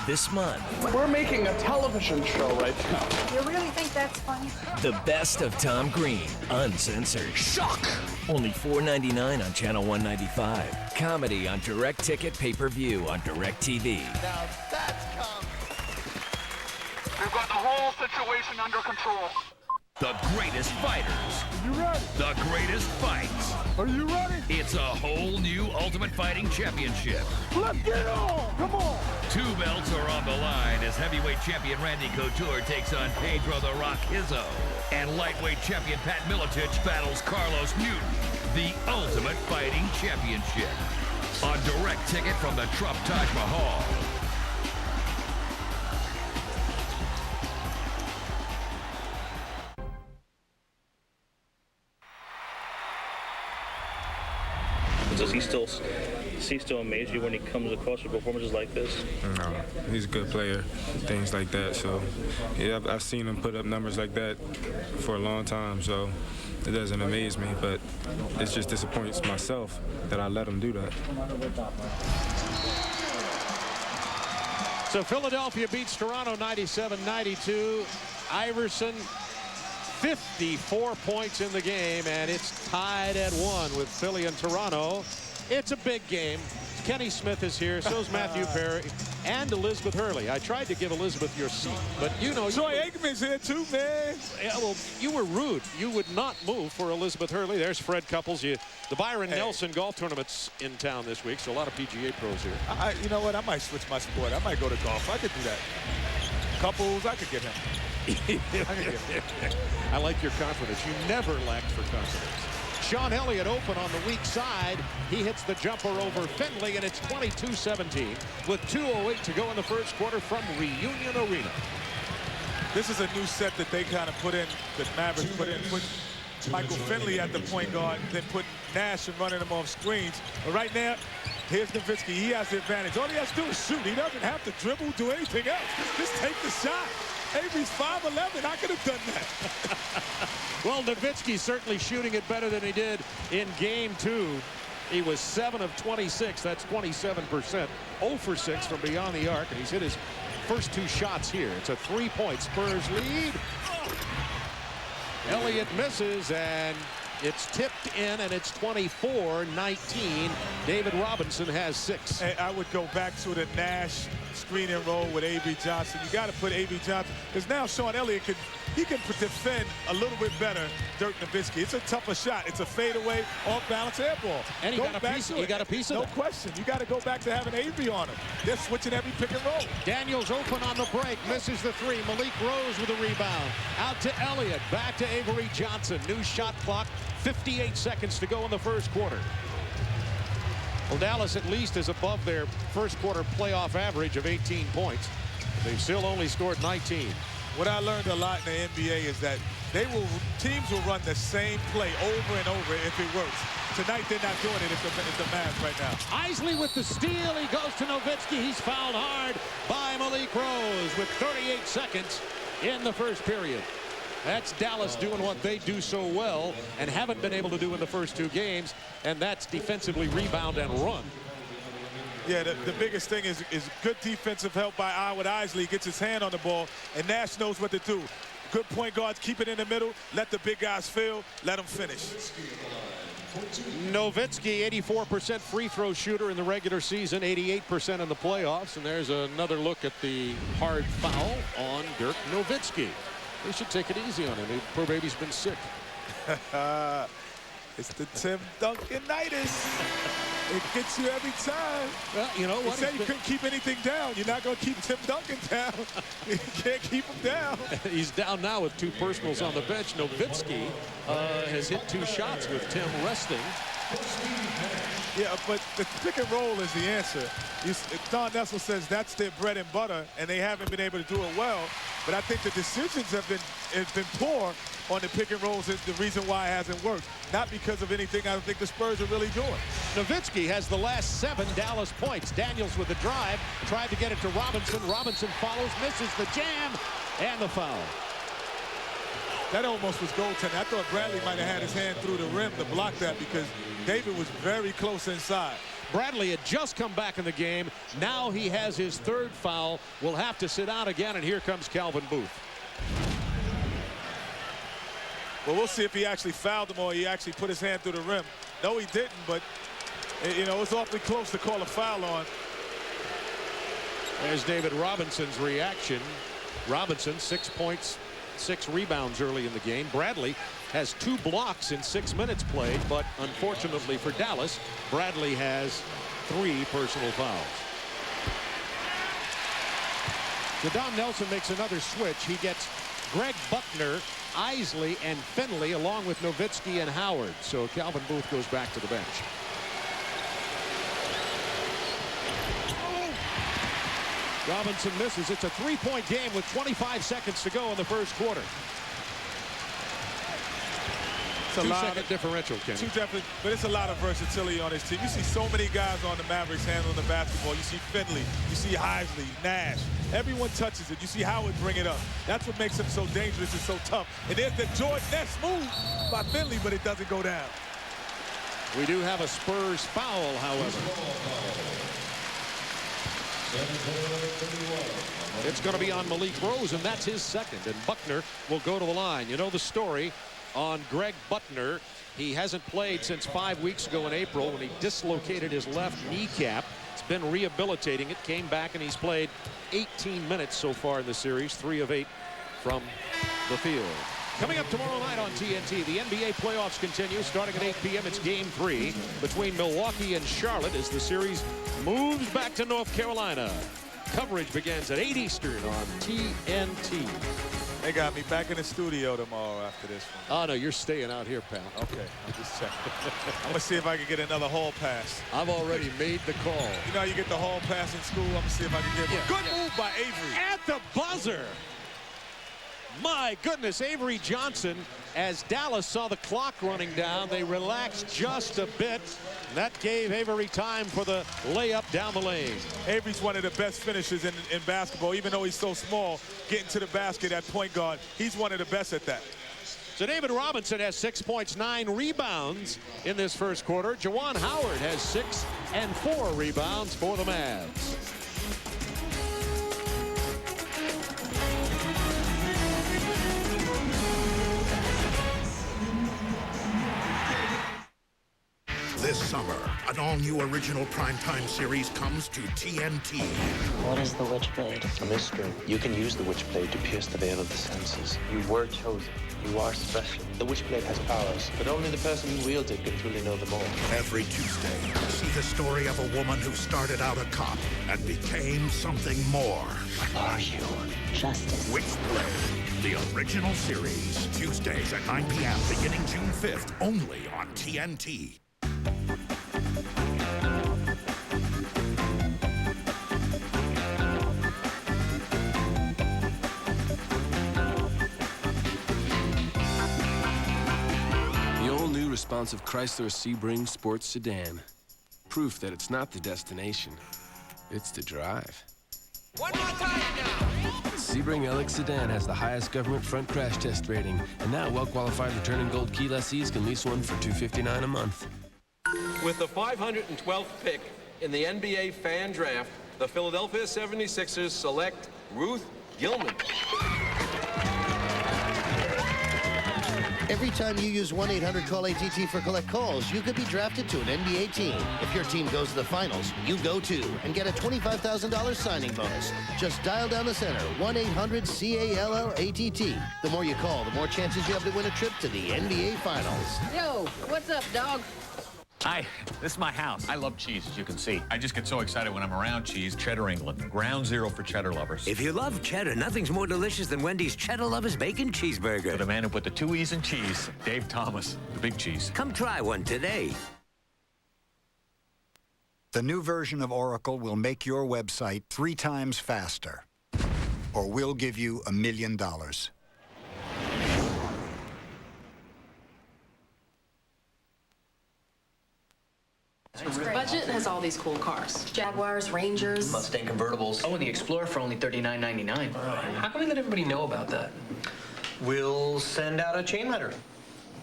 [SPEAKER 5] This month,
[SPEAKER 23] we're making a television show right now.
[SPEAKER 15] You really think that's funny?
[SPEAKER 5] the best of Tom Green, uncensored. Shock! Only $4.99 on Channel 195. Comedy on Direct Ticket Pay-Per-View on Direct TV.
[SPEAKER 23] Now that's comedy. We've got the whole situation under control.
[SPEAKER 4] The greatest fighters.
[SPEAKER 23] You ready?
[SPEAKER 4] The greatest fights.
[SPEAKER 23] Are you ready?
[SPEAKER 4] It's a whole new Ultimate Fighting Championship.
[SPEAKER 23] Let's get it on! Come on!
[SPEAKER 4] 2 belts are on the line as heavyweight champion Randy Couture takes on Pedro the Rock Hizzo. And lightweight champion Pat Miletich battles Carlos Newton. The Ultimate Fighting Championship. On Direct Ticket from the Trump Taj Mahal.
[SPEAKER 24] Does he still
[SPEAKER 6] Does he still amaze you when he comes across with performances like this?
[SPEAKER 7] No, he's a good player, things like that. So, yeah, I've seen him put up numbers like that for a long time. So it doesn't amaze me, but it just disappoints myself that I let him do that.
[SPEAKER 19] So Philadelphia beats Toronto 97-92. Iverson, 54 points in the game, and it's tied at 1 with Philly and Toronto. It's a big game. Kenny Smith is here, so is Matthew Perry, and Elizabeth Hurley. I tried to give Elizabeth your seat, but you know...
[SPEAKER 3] Troy Aikman's here too, man.
[SPEAKER 19] Yeah, well, you were rude. You would not move for Elizabeth Hurley. There's Fred Couples. The Byron Nelson golf tournament's in town this week, so a lot of PGA pros here.
[SPEAKER 3] You know what? I might switch my sport. I might go to golf. I could do that. Couples, I could get him.
[SPEAKER 19] I like your confidence. You never lacked for confidence. Sean Elliott open on the weak side. He hits the jumper over Finley, and it's 22-17 with 2:08 to go in the first quarter from Reunion Arena.
[SPEAKER 3] This is a new set that they kind of put in, that Mavericks put in. Put Michael Finley at the point guard, then put Nash and running him off screens. But right now, here's Nowitzki. He has the advantage. All he has to do is shoot. He doesn't have to dribble, do anything else. Just take the shot. Avery's 5'11". I could have done that.
[SPEAKER 19] Well, Nowitzki certainly shooting it better than he did in game 2. He was 7 of 26. That's 27%. 0 for 6 from beyond the arc, and he's hit his first 2 shots here. It's a 3-point Spurs lead. Elliott misses, and it's tipped in, and it's 24-19. David Robinson has 6.
[SPEAKER 3] Hey, I would go back to the Nash screen and roll with A.B. Johnson. You got to put A.B. Johnson, because now Sean Elliott can defend a little bit better Dirk Nowitzki. It's a tougher shot. It's a fadeaway, off-balance air ball.
[SPEAKER 19] And he got a piece of
[SPEAKER 3] no
[SPEAKER 19] that.
[SPEAKER 3] question. You got to go back to having Avery on him. They're switching every pick and roll.
[SPEAKER 19] Daniels open on the break, misses the 3. Malik Rose with a rebound. Out to Elliott, back to Avery Johnson. New shot clock, 58 seconds to go in the first quarter. Well, Dallas at least is above their first quarter playoff average of 18 points. They've still only scored 19.
[SPEAKER 3] What I learned a lot in the NBA is that teams will run the same play over and over if it works. Tonight, they're not doing it if the Mavs right now.
[SPEAKER 19] Isley with the steal. He goes to Nowitzki. He's fouled hard by Malik Rose with 38 seconds in the first period. That's Dallas doing what they do so well and haven't been able to do in the first 2 games, and that's defensively rebound and run.
[SPEAKER 3] Yeah, the biggest thing is good defensive help by Howard Isley. Gets his hand on the ball, and Nash knows what to do. Good point guards, keep it in the middle, let the big guys fill, let them finish.
[SPEAKER 19] Nowitzki, 84% free throw shooter in the regular season, 88% in the playoffs, and there's another look at the hard foul on Dirk Nowitzki. They should take it easy on him. Poor baby's been sick.
[SPEAKER 3] It's the Tim Duncan-itis. It gets you every time.
[SPEAKER 19] Well, you know what?
[SPEAKER 3] You said you couldn't keep anything down. You're not going to keep Tim Duncan down. You can't keep him down.
[SPEAKER 19] He's down now with 2 personals on the bench. Nowitzki has hit 2 shots with Tim resting.
[SPEAKER 3] Yeah, but the pick and roll is the answer. Don Nessel says that's their bread and butter, and they haven't been able to do it well. But I think the decisions have been poor on the pick and rolls is the reason why it hasn't worked. Not because of anything I don't think the Spurs are really doing.
[SPEAKER 19] Nowitzki has the last 7 Dallas points. Daniels with the drive, tried to get it to Robinson. Robinson follows, misses the jam, and the foul.
[SPEAKER 3] That almost was goaltending. I thought Bradley might have had his hand through the rim to block that because David was very close inside.
[SPEAKER 19] Bradley had just come back in the game. Now he has his 3rd foul. Will have to sit out again, and here comes Calvin Booth.
[SPEAKER 3] Well, we'll see if he actually fouled him or he actually put his hand through the rim. No, he didn't, but, you know, it was awfully close to call a foul on.
[SPEAKER 19] There's David Robinson's reaction. Robinson, 6 points, 6 rebounds early in the game. Bradley has 2 blocks in 6 minutes played, but unfortunately for Dallas, Bradley has 3 personal fouls. Don Nelson makes another switch. He gets Greg Buckner, Isley, and Finley, along with Nowitzki and Howard. So Calvin Booth goes back to the bench. Robinson misses. It's a 3-point game with 25 seconds to go in the first quarter.
[SPEAKER 3] It's a
[SPEAKER 19] Two-second differential, Kenny.
[SPEAKER 3] But it's a lot of versatility on his team. You see so many guys on the Mavericks handling the basketball. You see Finley, you see Heisley, Nash. Everyone touches it. You see Howard bring it up. That's what makes him so dangerous and so tough. And there's the Jordan Ness move by Finley, but it doesn't go down.
[SPEAKER 19] We do have a Spurs foul, however. It's going to be on Malik Rose, and that's his second. And Buckner will go to the line. You know the story on Greg Buckner. He hasn't played since 5 weeks ago in April when he dislocated his left kneecap. It's been rehabilitating it, came back, and he's played 18 minutes so far in the series, 3 of 8 from the field. Coming up tomorrow night on TNT, the NBA playoffs continue. Starting at 8 p.m., it's Game 3 between Milwaukee and Charlotte as the series moves back to North Carolina. Coverage begins at 8 Eastern on TNT.
[SPEAKER 3] They got me back in the studio tomorrow after this one.
[SPEAKER 19] Oh, no, you're staying out here, pal.
[SPEAKER 3] Okay, I'm just checking. I'm going to see if I can get another hall pass.
[SPEAKER 19] I've already made the call.
[SPEAKER 3] You know how you get the hall pass in school? I'm going to see if I can get one. Good move by Avery.
[SPEAKER 19] At the buzzer. My goodness, Avery Johnson, as Dallas saw the clock running down, they relaxed just a bit. That gave Avery time for the layup down the lane.
[SPEAKER 3] Avery's one of the best finishers in basketball, even though he's so small, getting to the basket at point guard. He's one of the best at that.
[SPEAKER 19] So David Robinson has 6 points, 9 rebounds in this first quarter. Juwan Howard has 6 and 4 rebounds for the Mavs.
[SPEAKER 8] This summer, an all-new original primetime series comes to TNT.
[SPEAKER 9] What is the Witchblade?
[SPEAKER 12] A mystery. You can use the Witchblade to pierce the veil of the senses. You were chosen. You are special. The Witchblade has powers, but only the person who wields it can truly know them all.
[SPEAKER 8] Every Tuesday, see the story of a woman who started out a cop and became something more.
[SPEAKER 9] What are you? Justice.
[SPEAKER 8] Witchblade, the original series. Tuesdays at 9 p.m. beginning June 5th, only on TNT.
[SPEAKER 21] Responsive Chrysler Sebring Sports Sedan. Proof that it's not the destination, it's the drive.
[SPEAKER 24] One more time now.
[SPEAKER 21] Sebring LX Sedan has the highest government front crash test rating, and now well-qualified returning gold key lessees can lease one for $259 a month.
[SPEAKER 25] With the 512th pick in the NBA fan draft, the Philadelphia 76ers select Ruth Gilman.
[SPEAKER 26] Every time you use 1-800-CALL-ATT for collect calls, you could be drafted to an NBA team. If your team goes to the finals, you go too and get a $25,000 signing bonus. Just dial down the center, 1-800-CALLATT. The more you call, the more chances you have to win a trip to the NBA Finals.
[SPEAKER 27] Yo, what's up, dog?
[SPEAKER 28] Hi, this is my house. I love cheese, as you can see. I just get so excited when I'm around cheese. Cheddar England, ground zero for cheddar lovers.
[SPEAKER 29] If you love cheddar, nothing's more delicious than Wendy's Cheddar Lovers Bacon Cheeseburger.
[SPEAKER 28] For the man who put the 2 E's in cheese, Dave Thomas, the big cheese.
[SPEAKER 29] Come try one today.
[SPEAKER 30] The new version of Oracle will make your website 3 times faster, or we'll give you $1 million.
[SPEAKER 31] Budget has all these cool cars. Jaguars, Rangers.
[SPEAKER 32] Mustang convertibles. Oh, and the Explorer for only $39.99. How can we let everybody know about that?
[SPEAKER 33] We'll send out a chain letter.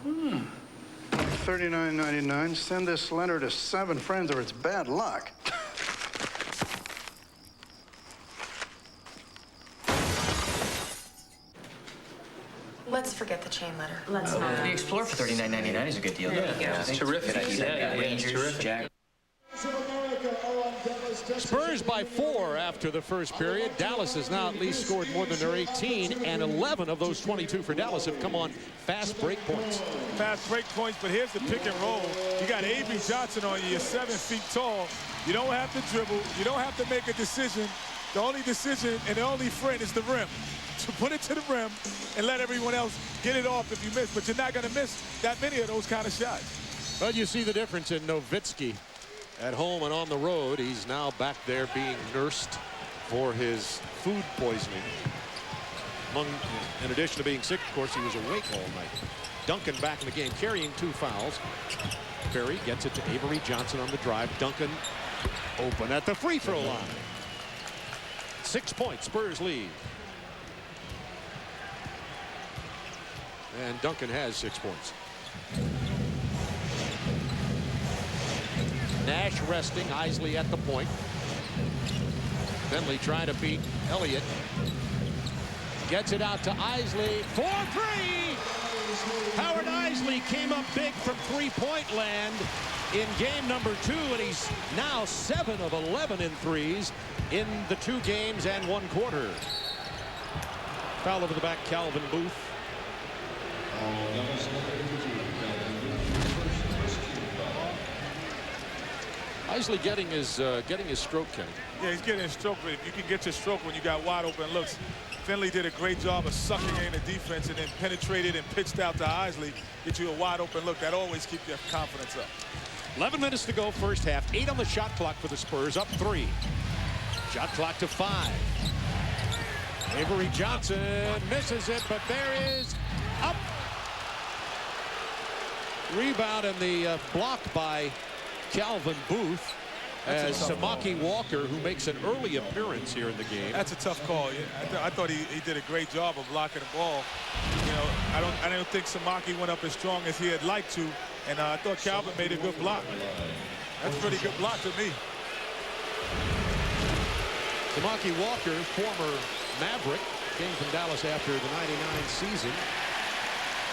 [SPEAKER 34] $39.99. Send this letter to 7 friends or it's bad luck.
[SPEAKER 31] Let's forget the chain letter. Let's not.
[SPEAKER 32] The Explorer for $39.99 is a good deal.
[SPEAKER 31] Yeah,
[SPEAKER 32] it's terrific.
[SPEAKER 33] Rangers,
[SPEAKER 32] Jack.
[SPEAKER 19] Spurs by 4 after the first period. Dallas has now at least scored more than their 18, and 11 of those 22 for Dallas have come on fast break points.
[SPEAKER 3] Fast break points, but here's the pick and roll. You got Avery Johnson on you. You're 7 feet tall. You don't have to dribble. You don't have to make a decision. The only decision and the only friend is the rim. To put it to the rim and let everyone else get it off if you miss, but you're not going to miss that many of those kind of shots.
[SPEAKER 19] But you see the difference in Nowitzki at home and on the road. He's now back there being nursed for his food poisoning. In addition to being sick, of course, he was awake all night. Duncan back in the game, carrying 2 fouls. Ferry gets it to Avery Johnson on the drive. Duncan open at the free throw line. 6 points, Spurs lead. And Duncan has 6 points. Nash resting, Isley at the point. Finley trying to beat Elliott. Gets it out to Isley for 3. Howard Isley came up big from three-point land in game number 2, and he's now 7 of 11 in threes in the 2 games and 1 quarter. Foul over the back, Calvin Booth. Isley getting his stroke, Kenny.
[SPEAKER 3] Yeah, he's getting his stroke, but if you can get your stroke when you got wide open looks. Finley did a great job of sucking in the defense and then penetrated and pitched out to Isley. Get you a wide open look. That always keeps your confidence up.
[SPEAKER 19] 11 minutes to go, first half. 8 on the shot clock for the Spurs, up 3. Shot clock to 5. Avery Johnson misses it, but there is up. Rebound and the block by Calvin Booth. As Samaki Walker, who makes an early appearance here in the game.
[SPEAKER 3] That's a tough call. I thought he did a great job of blocking the ball. You know, I don't think Samaki went up as strong as he had liked to, and I thought Calvin made a good block. That's a pretty good block to me.
[SPEAKER 19] Samaki Walker, former Maverick, came from Dallas after the '99 season.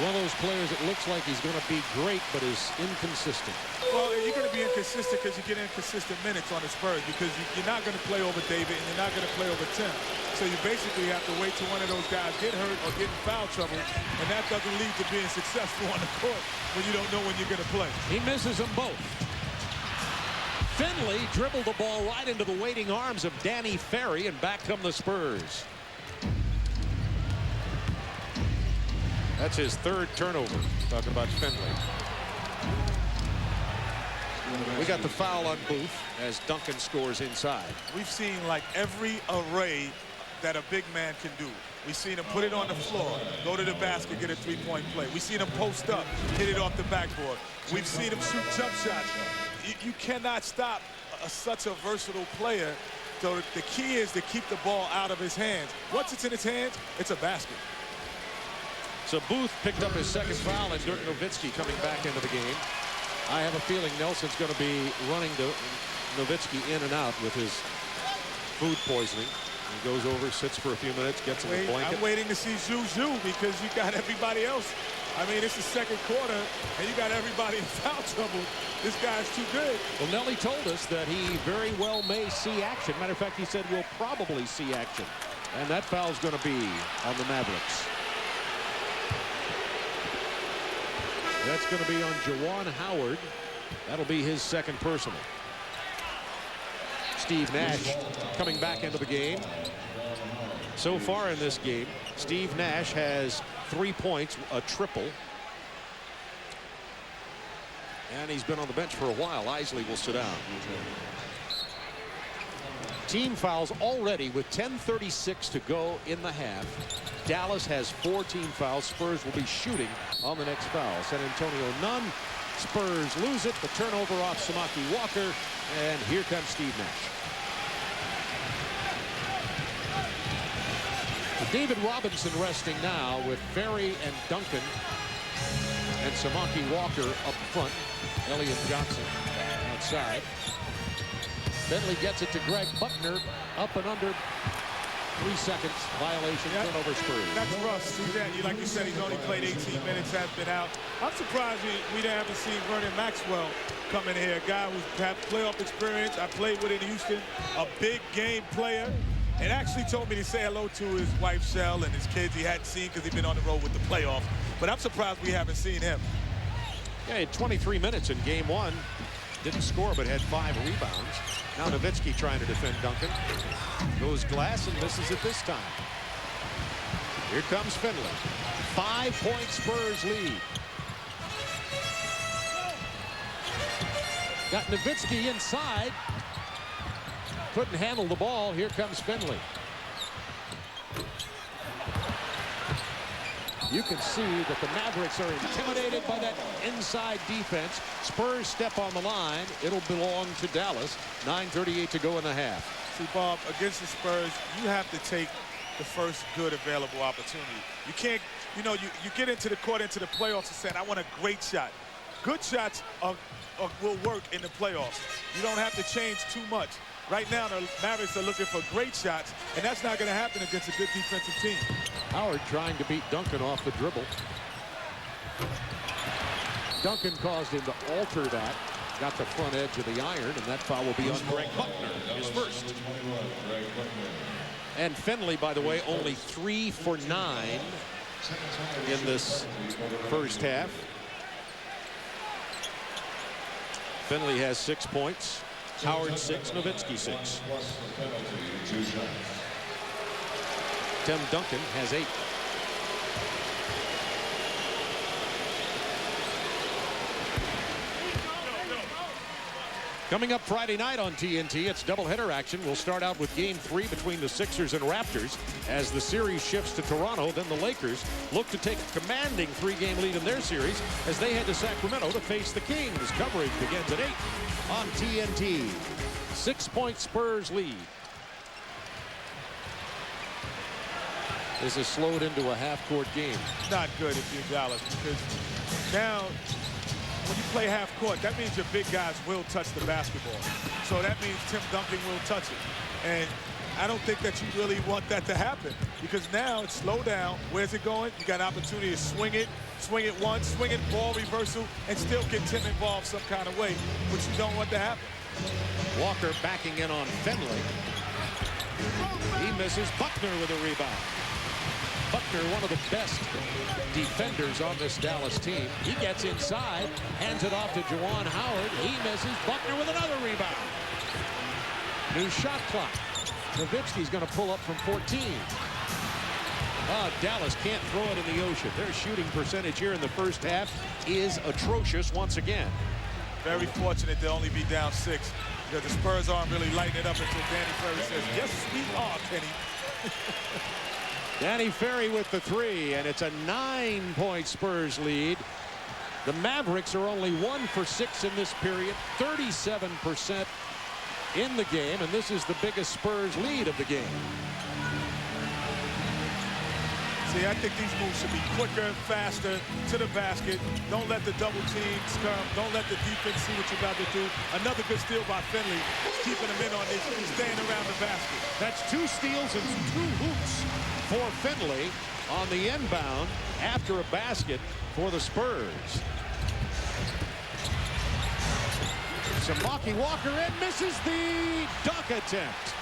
[SPEAKER 19] One of those players that looks like he's going to be great, but is inconsistent.
[SPEAKER 3] Well, you're going to be inconsistent because you get inconsistent minutes on the Spurs, because you're not going to play over David and you're not going to play over Tim. So you basically have to wait till one of those guys get hurt or get in foul trouble, and that doesn't lead to being successful on the court when you don't know when you're going to play.
[SPEAKER 19] He misses them both. Finley dribbled the ball right into the waiting arms of Danny Ferry, and back come the Spurs. That's his 3rd turnover. Talking about Finley. We got the foul on Booth as Duncan scores inside.
[SPEAKER 3] We've seen like every array that a big man can do. We've seen him put it on the floor, go to the basket, get a 3-point play. We've seen him post up, hit it off the backboard. We've seen him shoot jump shots. You cannot stop such a versatile player. So the key is to keep the ball out of his hands. Once it's in his hands, it's a basket.
[SPEAKER 19] So Booth picked up his 2nd foul, and Dirk Nowitzki coming back into the game. I have a feeling Nelson's going to be running to Nowitzki in and out with his food poisoning. He goes over, sits for a few minutes, gets in the blanket.
[SPEAKER 3] I'm waiting to see Juju because you got everybody else. I mean, it's the 2nd quarter, and you got everybody in foul trouble. This guy's too good.
[SPEAKER 19] Well, Nelly told us that he very well may see action. Matter of fact, he said we'll probably see action. And that foul's going to be on the Mavericks. That's going to be on Juwan Howard. That'll be his 2nd personal. Steve Nash coming back into the game. So far in this game, Steve Nash has 3 points, a triple. And he's been on the bench for a while. Isley will sit down. Team fouls already with 10:36 to go in the half. Dallas has 4 team fouls. Spurs will be shooting on the next foul. San Antonio none. Spurs lose it. The turnover off Samaki Walker. And here comes Steve Nash. David Robinson resting now with Ferry and Duncan and Samaki Walker up front. Elliott Johnson outside. Bentley gets it to Greg Buckner, up and under 3 seconds. Violation, turnover Spurs.
[SPEAKER 3] That's Russ. Like you said, he's only played 18 minutes, has been out. I'm surprised we haven't seen Vernon Maxwell come in here. A guy who's had playoff experience. I played with in Houston, a big game player. And actually told me to say hello to his wife, Shell, and his kids he hadn't seen because he'd been on the road with the playoffs. But I'm surprised we haven't seen him.
[SPEAKER 19] Yeah, he had 23 minutes in game 1. Didn't score, but had 5 rebounds. Now Nowitzki trying to defend Duncan. Goes glass and misses it this time. Here comes Finley. 5-point Spurs lead. Got Nowitzki inside. Couldn't handle the ball. Here comes Finley. You can see that the Mavericks are intimidated by that inside defense. Spurs step on the line. It'll belong to Dallas. 9:38 to go in the half.
[SPEAKER 3] See, Bob, against the Spurs, you have to take the first good available opportunity. You can't, you know, you get into the court, into the playoffs and saying, I want a great shot. Good shots will work in the playoffs. You don't have to change too much. Right now, the Mavericks are looking for great shots, and that's not going to happen against a good defensive team.
[SPEAKER 19] Howard trying to beat Duncan off the dribble. Duncan caused him to alter that. Got the front edge of the iron, and that foul will be on Greg Buckner, his first. And FINLEY, by the way, only 3 for 9 in this first half. FINLEY has 6 points. Howard 6, Nowitzki 6. Tim Duncan has 8. Coming up Friday night on TNT, it's doubleheader action. We'll start out with Game 3 between the Sixers and Raptors. As the series shifts to Toronto, then the Lakers look to take a commanding 3-game lead in their series as they head to Sacramento to face the Kings. Coverage begins at 8 on TNT. 6-point Spurs lead. This is slowed into a half-court game.
[SPEAKER 3] Not good if you're Dallas, because now when you play half court, that means your big guys will touch the basketball. So that means Tim Duncan will touch it. And I don't think that you really want that to happen, because now it's slow down. Where's it going? You got an opportunity to swing it once, swing it, ball reversal, and still get Tim involved some kind of way, which you don't want to happen.
[SPEAKER 19] Walker backing in on FINLEY. He misses. Buckner with a rebound. Buckner, one of the best defenders on this Dallas team. He gets inside, hands it off to Juwan Howard. He misses. Buckner with another rebound. New shot clock. Nowitzki's going to pull up from 14. Dallas can't throw it in the ocean. Their shooting percentage here in the first half is atrocious once again.
[SPEAKER 3] Very fortunate to only be down 6, because the Spurs aren't really lighting it up until Danny Ferry says, yes, we are, Kenny.
[SPEAKER 19] Danny Ferry with the 3, and it's a 9-point Spurs lead. The Mavericks are only 1 for 6 in this period, 37% in the game, and this is the biggest Spurs lead of the game.
[SPEAKER 3] See, I think these moves should be quicker, faster, to the basket. Don't let the double teams come. Don't let the defense see what you're about to do. Another good steal by FINLEY, keeping them in on this, staying around the basket.
[SPEAKER 19] That's 2 steals and 2 hoops for FINLEY on the inbound after a basket for the Spurs. Samaki Walker in, misses the dunk attempt.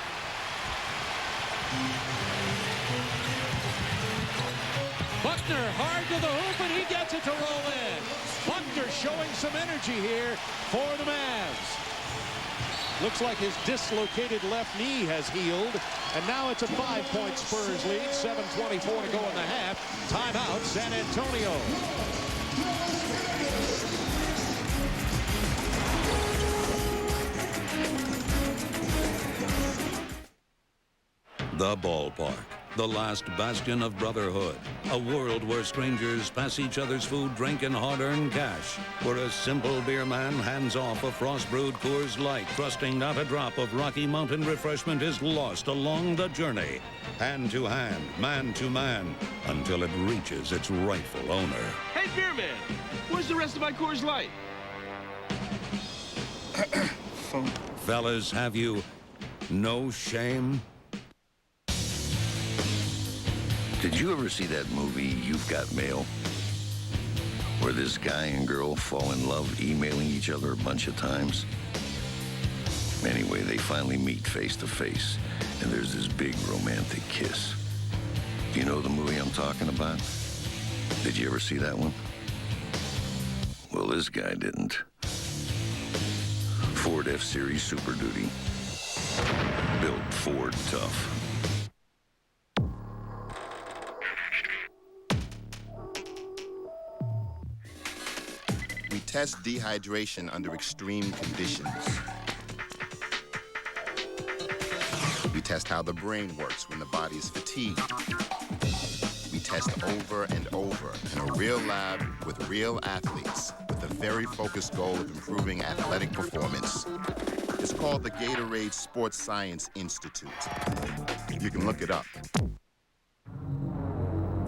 [SPEAKER 19] Buckner hard to the hoop, and he gets it to roll in. Buckner showing some energy here for the Mavs. Looks like his dislocated left knee has healed, and now it's a 5-point Spurs lead. 7:24 to go in the half. Timeout, San Antonio.
[SPEAKER 1] The ballpark, the last bastion of brotherhood. A world where strangers pass each other's food, drink, and hard-earned cash. Where a simple beer man hands off a frost-brewed Coors Light, trusting not a drop of Rocky Mountain refreshment is lost along the journey. Hand to hand, man to man, until it reaches its rightful owner.
[SPEAKER 24] Hey, beer man, where's the rest of my Coors Light?
[SPEAKER 1] Fellas, have you no shame?
[SPEAKER 2] Did you ever see that movie, You've Got Mail? Where this guy and girl fall in love emailing each other a bunch of times? Anyway, they finally meet face to face, and there's this big romantic kiss. Do you know the movie I'm talking about? Did you ever see that one? Well, this guy didn't. Ford F-Series Super Duty. Built Ford tough.
[SPEAKER 5] We test dehydration under extreme conditions. We test how the brain works when the body is fatigued. We test over and over in a real lab with real athletes with the very focused goal of improving athletic performance. It's called the Gatorade Sports Science Institute. You can look it up.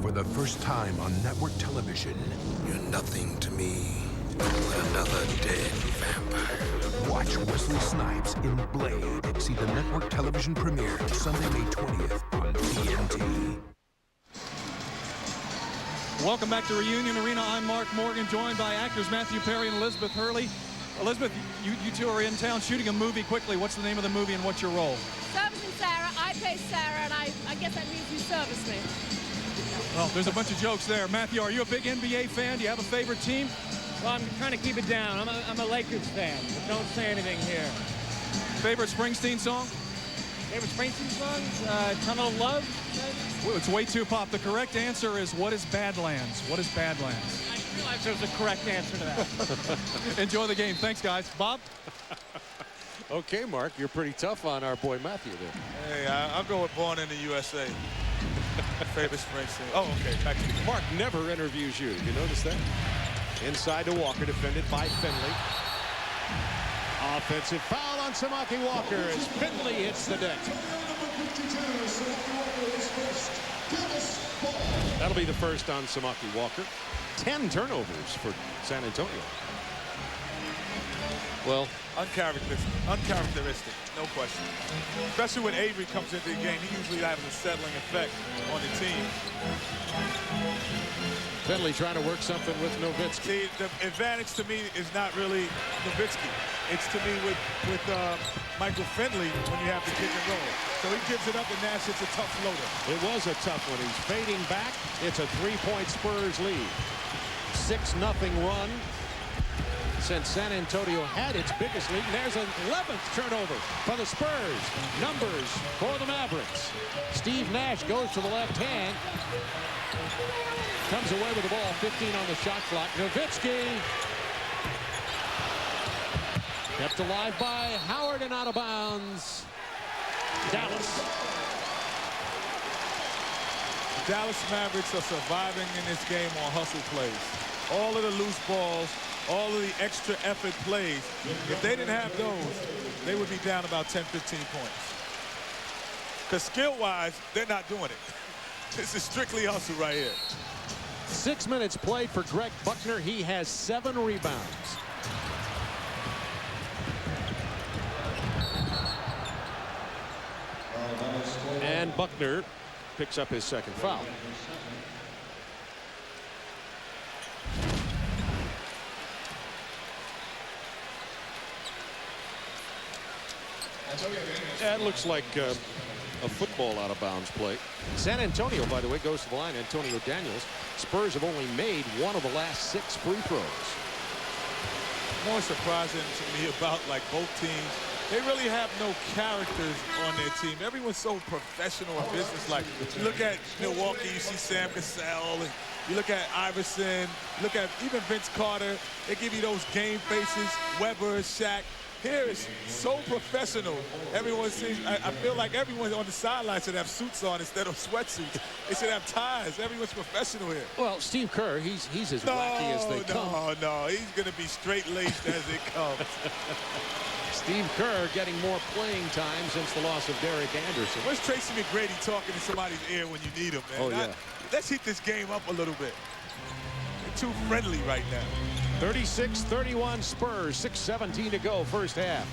[SPEAKER 4] For the first time on network television, you're nothing to me but another dead vampire. Watch Wesley Snipes in Blade. See the network television premiere Sunday, May 20th on TNT.
[SPEAKER 6] Welcome back to Reunion Arena. I'm Mark Morgan, joined by actors Matthew Perry and Elizabeth Hurley. Elizabeth, you two are in town shooting a movie. Quickly, what's the name of the movie and what's your role?
[SPEAKER 10] Servicing Sarah. I play Sarah, and I guess that means you service me.
[SPEAKER 6] Well, there's a bunch of jokes there. Matthew, are you a big NBA fan? Do you have a favorite team?
[SPEAKER 11] Well, I'm trying to keep it down. I'm a Lakers fan, but don't say anything here.
[SPEAKER 6] Favorite Springsteen song?
[SPEAKER 11] Favorite Springsteen song? Tunnel of Love?
[SPEAKER 6] Well, it's way too pop. The correct answer is, what is Badlands? What is Badlands?
[SPEAKER 11] I didn't realize there was a correct answer to that.
[SPEAKER 6] Enjoy the game. Thanks, guys. Bob?
[SPEAKER 19] Okay, Mark, you're pretty tough on our boy Matthew there.
[SPEAKER 3] Hey, I'll go with Born in the USA. Favorite Springsteen. Oh, okay. Back to you.
[SPEAKER 19] Mark never interviews you. You notice that? Inside to Walker, defended by Finley. Offensive foul on Samaki Walker as Finley hits the deck. That'll be the first on Samaki Walker. 10 turnovers for San Antonio. Well,
[SPEAKER 3] uncharacteristic, no question. Especially when Avery comes into the game, he usually has a settling effect on the team.
[SPEAKER 19] Finley trying to work something with Nowitzki.
[SPEAKER 3] See, the advantage to me is not really Nowitzki. It's to me with Michael Finley when you have the pick and roll. So he gives it up, and Nash hits a tough floater.
[SPEAKER 19] It was a tough one. He's fading back. It's a 3-point Spurs lead. 6-0 run since San Antonio had its biggest lead. And there's an 11th turnover for the Spurs. Numbers for the Mavericks. Steve Nash goes to the left hand. Comes away with the ball, 15 on the shot clock. Nowitzki kept alive by Howard and out of bounds. Dallas.
[SPEAKER 3] Dallas Mavericks are surviving in this game on hustle plays. All of the loose balls, all of the extra effort plays. If they didn't have those, they would be down about 10, 15 points. Because skill-wise, they're not doing it. This is strictly hustle right here.
[SPEAKER 19] 6 minutes played for Greg Buckner. He has 7 rebounds. And Buckner picks up his second foul. That looks like a football out of bounds play. San Antonio, by the way, goes to the line. Antonio Daniels. Spurs have only made 1 of the last 6 free throws.
[SPEAKER 3] More surprising to me about both teams, they really have no characters on their team. Everyone's so professional and business-like. You look at Milwaukee, you see Sam Cassell, and you look at Iverson, look at even Vince Carter. They give you those game faces, Webber, Shaq. Here is so professional. Everyone seems, I feel like everyone on the sideline should have suits on instead of sweatsuits. They should have ties. Everyone's professional here.
[SPEAKER 19] Well, Steve Kerr, he's as wacky as they come.
[SPEAKER 3] No, he's going to be straight-laced as it comes.
[SPEAKER 19] Steve Kerr getting more playing time since the loss of Derek Anderson.
[SPEAKER 3] Where's Tracy McGrady talking in somebody's ear when you need him, man?
[SPEAKER 19] Oh, yeah.
[SPEAKER 3] Let's heat this game up a little bit. They're too friendly right now.
[SPEAKER 19] 36-31 Spurs, 6:17 to go, first half.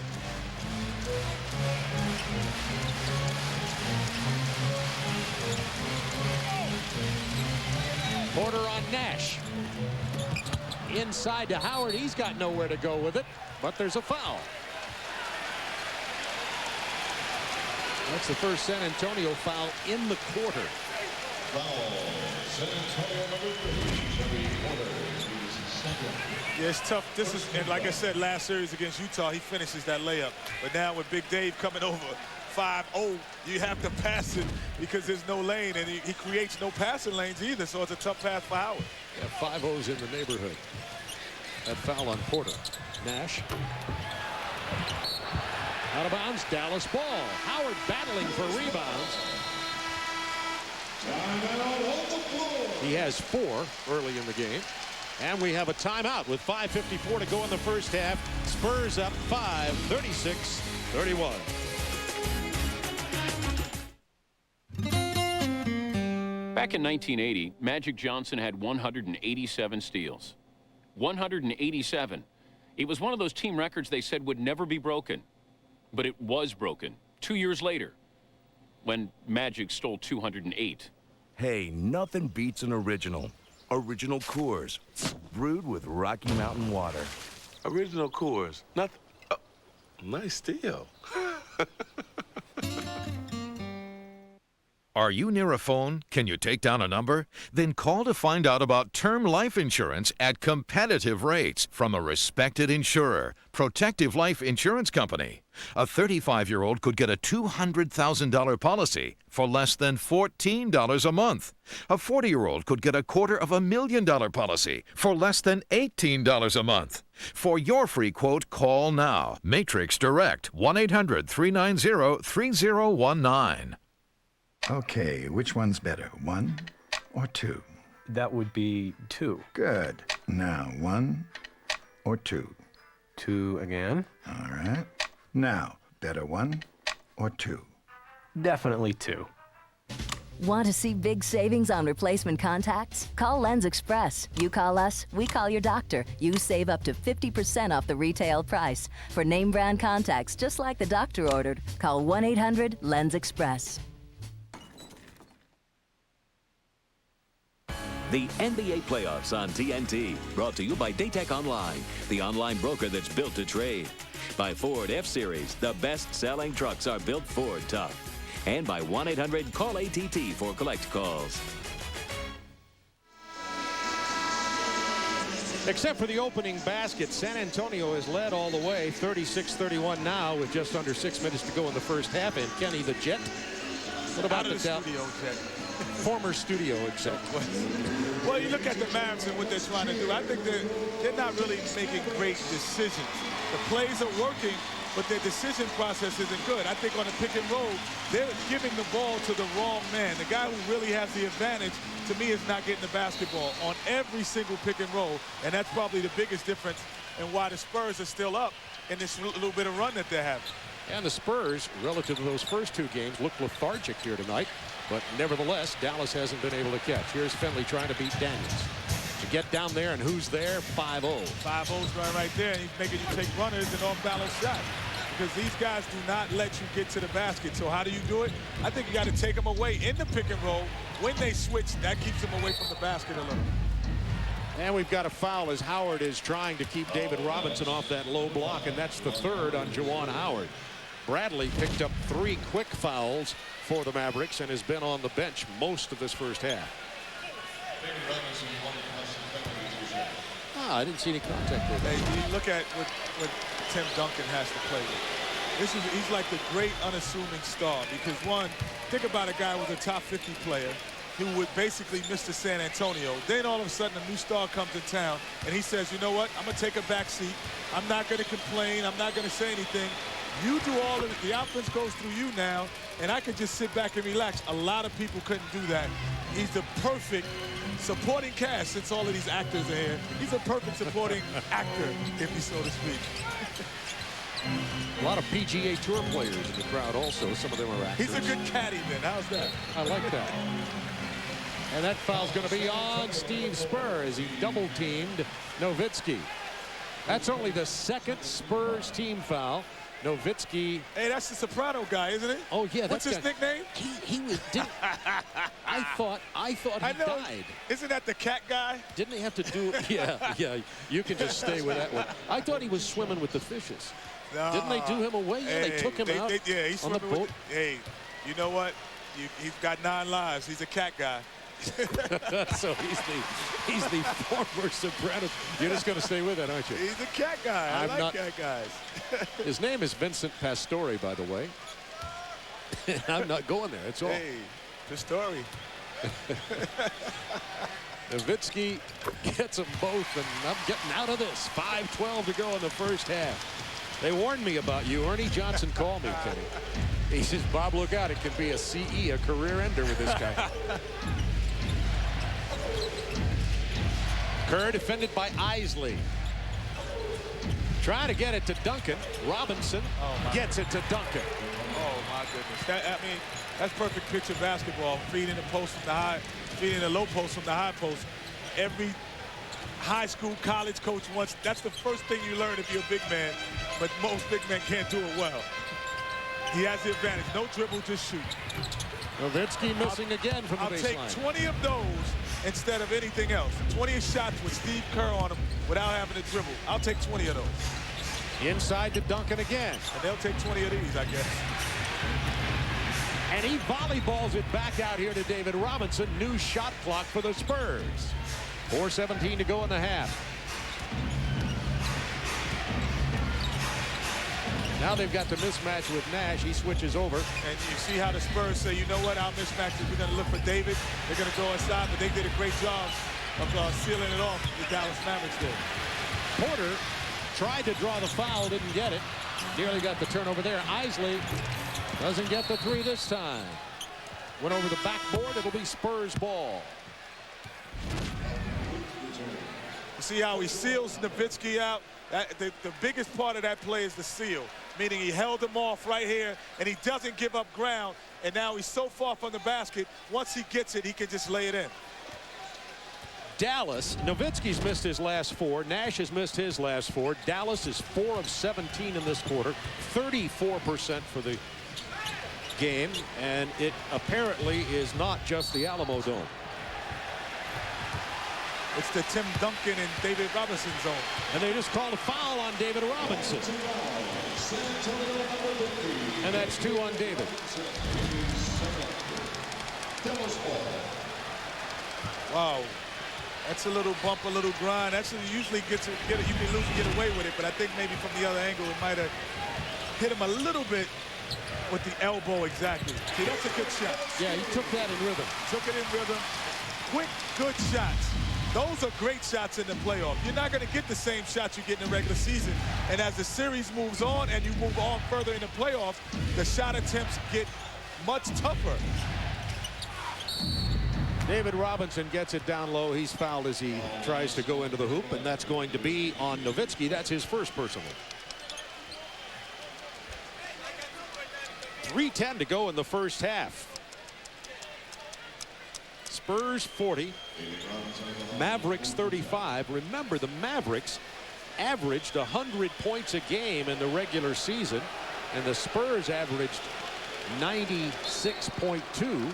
[SPEAKER 19] Porter on Nash. Inside to Howard. He's got nowhere to go with it, but there's a foul. That's the first San Antonio foul in the quarter.
[SPEAKER 8] Foul. San Antonio number 3, Porter.
[SPEAKER 3] Yeah, it's tough. This is, and like I said, last series against Utah, he finishes that layup. But now with Big Dave coming over 5-0, you have to pass it because there's no lane, and he creates no passing lanes either, so it's a tough pass for Howard.
[SPEAKER 19] Yeah, 5-0's in the neighborhood. That foul on Porter. Nash. Out of bounds, Dallas ball. Howard battling for rebounds.
[SPEAKER 8] Time out on the
[SPEAKER 19] He has 4 early in the game. And we have a timeout with 5:54 to go in the first half. Spurs up 5, 36-31.
[SPEAKER 7] Back in 1980, Magic Johnson had 187 steals. 187. It was one of those team records they said would never be broken. But it was broken 2 years later when Magic stole 208.
[SPEAKER 9] Hey, nothing beats an original. Original Coors, brewed with Rocky Mountain water.
[SPEAKER 12] Original Coors, nothing. Oh, nice steal.
[SPEAKER 13] Are you near a phone? Can you take down a number? Then call to find out about term life insurance at competitive rates from a respected insurer, Protective Life Insurance Company. A 35-year-old could get a $200,000 policy for less than $14 a month. A 40-year-old could get a $250,000 policy for less than $18 a month. For your free quote, call now. Matrix Direct, 1-800-390-3019.
[SPEAKER 14] Okay, which one's better, 1 or 2?
[SPEAKER 15] That would be 2.
[SPEAKER 14] Good. Now, 1 or 2?
[SPEAKER 15] 2 again.
[SPEAKER 14] All right. Now, better 1 or 2?
[SPEAKER 15] Definitely 2.
[SPEAKER 16] Want to see big savings on replacement contacts? Call Lens Express. You call us, we call your doctor. You save up to 50% off the retail price. For name brand contacts, just like the doctor ordered, call 1-800-LENS-EXPRESS.
[SPEAKER 17] The NBA playoffs on TNT, brought to you by Daytech Online, the online broker that's built to trade. By Ford F-Series, the best-selling trucks are built Ford tough. And by 1-800-CALL-ATT for collect calls.
[SPEAKER 19] Except for the opening basket, San Antonio has led all the way, 36-31 now, with just under 6 minutes to go in the first half. And Kenny the Jet, what about the
[SPEAKER 3] studio exec?
[SPEAKER 19] Former studio exec.
[SPEAKER 3] Well, you look at the Mavs and what they're trying to do. I think they're not really making great decisions. The plays are working, but their decision process isn't good. I think on the pick and roll, they're giving the ball to the wrong man. The guy who really has the advantage, to me, is not getting the basketball on every single pick and roll, and that's probably the biggest difference in why the Spurs are still up in this little bit of run that they're having.
[SPEAKER 19] And the Spurs, relative to those first 2 games, look lethargic here tonight. But nevertheless, Dallas hasn't been able to catch. Here's Finley trying to beat Daniels. To get down there, and who's there? 5-0.
[SPEAKER 3] 5-0's right there, and he's making you take runners and off-balance shots. Because these guys do not let you get to the basket. So how do you do it? I think you got to take them away in the pick and roll. When they switch, that keeps them away from the basket a little.
[SPEAKER 19] And we've got a foul as Howard is trying to keep David Robinson off that low block, and that's the 3rd on Juwan Howard. Bradley picked up 3 quick fouls for the Mavericks and has been on the bench most of this first half. I didn't see any contact there.
[SPEAKER 3] Hey, you look at what Tim Duncan has to play with. He's like the great unassuming star because, one, think about a guy with a top 50 player who would basically miss to San Antonio. Then all of a sudden a new star comes in town and he says, you know what, I'm going to take a back seat. I'm not going to complain. I'm not going to say anything. You do all of it. The offense goes through you now, and I could just sit back and relax. A lot of people couldn't do that. He's the perfect supporting cast since all of these actors are here. He's a perfect supporting actor, if you so to speak.
[SPEAKER 19] A lot of PGA Tour players in the crowd also. Some of them are actors.
[SPEAKER 3] He's a good caddy, man. How's that?
[SPEAKER 19] I like that. And that foul's going to be on Steve Spur as he double-teamed Nowitzki. That's only the 2nd Spurs team foul. Nowitzki.
[SPEAKER 3] Hey, that's the soprano guy, isn't it?
[SPEAKER 19] Oh yeah,
[SPEAKER 3] what's his nickname?
[SPEAKER 19] He was. I thought he died.
[SPEAKER 3] Isn't that the cat guy?
[SPEAKER 19] Didn't they have to do? Yeah. You can just stay with that one. I thought he was swimming with the fishes.
[SPEAKER 3] Nah.
[SPEAKER 19] Didn't they do him away? Yeah, they took him out.
[SPEAKER 3] Yeah, he's
[SPEAKER 19] on the boat.
[SPEAKER 3] Hey, you know what? He's got 9 lives. He's a cat guy.
[SPEAKER 19] So he's the former soprano. You're just going to stay with it, aren't you?
[SPEAKER 3] He's a cat guy. I like cat guys.
[SPEAKER 19] His name is Vincent Pastore, by the way. I'm not going there. It's all.
[SPEAKER 3] Hey, Pastore.
[SPEAKER 19] Nowitzki gets them both, and I'm getting out of this. 5:12 to go in the first half. They warned me about you. Ernie Johnson called me, Kenny. He says, Bob, look out. It could be a CE, a career ender with this guy. Kerr defended by Isley. Trying to get it to Duncan. Robinson gets it to Duncan.
[SPEAKER 3] Oh my goodness! I mean, that's perfect picture basketball. Feeding the post from the high, feeding the low post from the high post. Every high school, college coach wants. That's the first thing you learn if you're a big man. But most big men can't do it well. He has the advantage. No dribble, just shoot.
[SPEAKER 19] Nowitzki missing again from the baseline.
[SPEAKER 3] I'll take 20 of those instead of anything else. 20 shots with Steve Kerr on them without having to dribble. I'll take 20 of those.
[SPEAKER 19] Inside to Duncan again.
[SPEAKER 3] And they'll take 20 of these, I guess.
[SPEAKER 19] And he volleyballs it back out here to David Robinson. New shot clock for the Spurs. 4:17 to go in the half. Now they've got the mismatch with Nash. He switches over.
[SPEAKER 3] And you see how the Spurs say, you know what, our mismatch is we're going to look for David. They're going to go inside, but they did a great job of sealing it off. The Dallas Mavericks did.
[SPEAKER 19] Porter tried to draw the foul, didn't get it. Nearly got the turnover there. Isley doesn't get the three this time. Went over the backboard. It'll be Spurs ball.
[SPEAKER 3] You see how he seals Nowitzki out? The biggest part of that play is the seal, meaning he held him off right here, and he doesn't give up ground, and now he's so far from the basket, once he gets it, he can just lay it in.
[SPEAKER 19] Dallas, Nowitzki's missed his last four. Nash has missed his last four. Dallas is 4 of 17 in this quarter, 34% for the game, and it apparently is not just the Alamo Dome.
[SPEAKER 3] It's the Tim Duncan and David Robinson zone.
[SPEAKER 19] And they just called a foul on David Robinson. And that's 2 on David.
[SPEAKER 3] Wow. That's a little bump, a little grind. That's usually you can lose and get away with it, but I think maybe from the other angle it might have hit him a little bit with the elbow exactly. See, that's a good shot.
[SPEAKER 19] Yeah, he took that in rhythm.
[SPEAKER 3] Took it in rhythm. Quick, good shots. Those are great shots in the playoff. You're not going to get the same shots you get in the regular season. And as the series moves on and you move on further in the playoffs, the shot attempts get much tougher.
[SPEAKER 19] David Robinson gets it down low. He's fouled as he tries to go into the hoop, and that's going to be on Nowitzki. That's his first personal. 3:10 to go in the first half. Spurs 40, Mavericks 35. Remember, the Mavericks averaged 100 points a game in the regular season, and the Spurs averaged 96.2.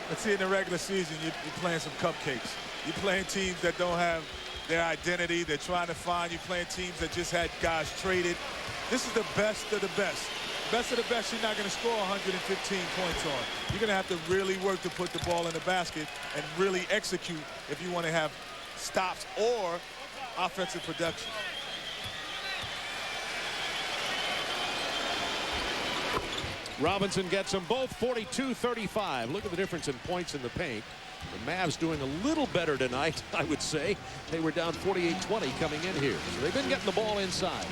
[SPEAKER 3] Let's see, in the regular season, you're playing some cupcakes. You're playing teams that don't have their identity. They're trying to find. You're playing teams that just had guys traded. This is the best of the best. Best of the best, you're not going to score 115 points on. You're going to have to really work to put the ball in the basket and really execute if you want to have stops or offensive production.
[SPEAKER 19] Robinson gets them both 42-35. Look at the difference in points in the paint. The Mavs doing a little better tonight, I would say. They were down 48-20 coming in here. So they've been getting the ball inside.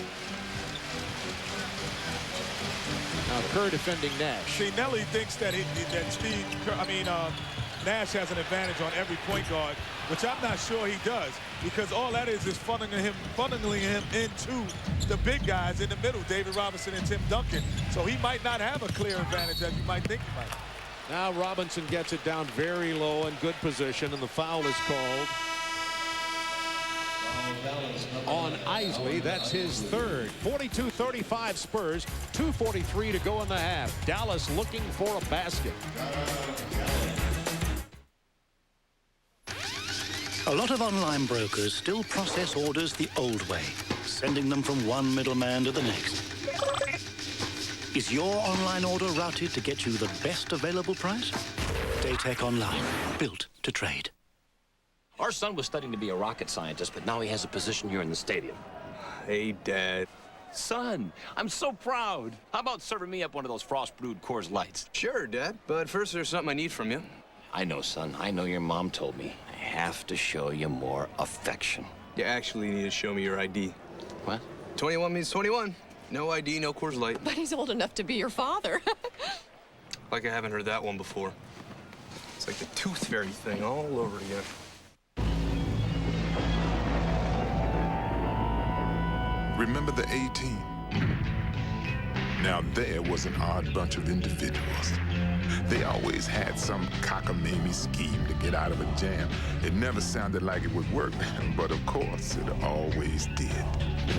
[SPEAKER 19] Now Kerr defending Nash.
[SPEAKER 3] See, Nelly thinks that Nash has an advantage on every point guard, which I'm not sure he does, because all that is funneling him into the big guys in the middle, David Robinson and Tim Duncan. So he might not have a clear advantage as you might think he might.
[SPEAKER 19] Now Robinson gets it down very low in good position, and the foul is called on Isley. That's his third. 42-35 Spurs, 2:43 to go in the half. Dallas looking for a basket.
[SPEAKER 18] A lot of online brokers still process orders the old way, sending them from one middleman to the next. Is your online order routed to get you the best available price? Daytech Online, built to trade.
[SPEAKER 20] Our son was studying to be a rocket scientist, but now he has a position here in the stadium.
[SPEAKER 12] Hey, Dad.
[SPEAKER 20] Son, I'm so proud. How about serving me up one of those frost-brewed Coors Lights?
[SPEAKER 12] Sure, Dad, but first there's something I need from you.
[SPEAKER 20] I know, son. I know your mom told me. I have to show you more affection.
[SPEAKER 12] You actually need to show me your ID.
[SPEAKER 20] What?
[SPEAKER 12] 21 means 21. No ID, no Coors Light.
[SPEAKER 21] But he's old enough to be your father.
[SPEAKER 12] Like I haven't heard that one before. It's like the tooth fairy thing all over again.
[SPEAKER 1] Remember the A-Team? Now there was an odd bunch of individuals. They always had some cockamamie scheme to get out of a jam. It never sounded like it would work, but of course it always did.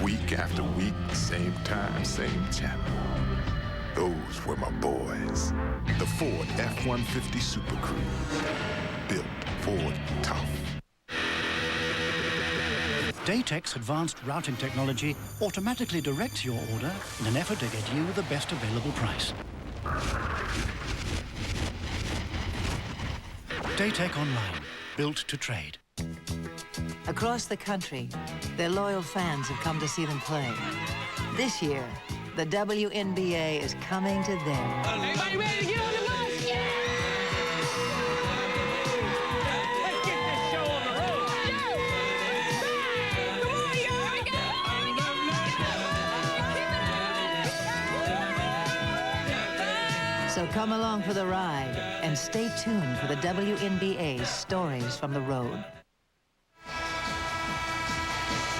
[SPEAKER 1] Week after week, same time, same channel. Those were my boys. The Ford F-150 Super Crew. Built Ford tough.
[SPEAKER 18] Datex advanced routing technology automatically directs your order in an effort to get you the best available price. Datex Online, built to trade.
[SPEAKER 22] Across the country, their loyal fans have come to see them play. This year, the WNBA is coming to them.
[SPEAKER 11] Everybody ready to get on the bus? Yeah! Let's get this show on the road.
[SPEAKER 22] So come along for the ride and stay tuned for the WNBA's Stories from the Road.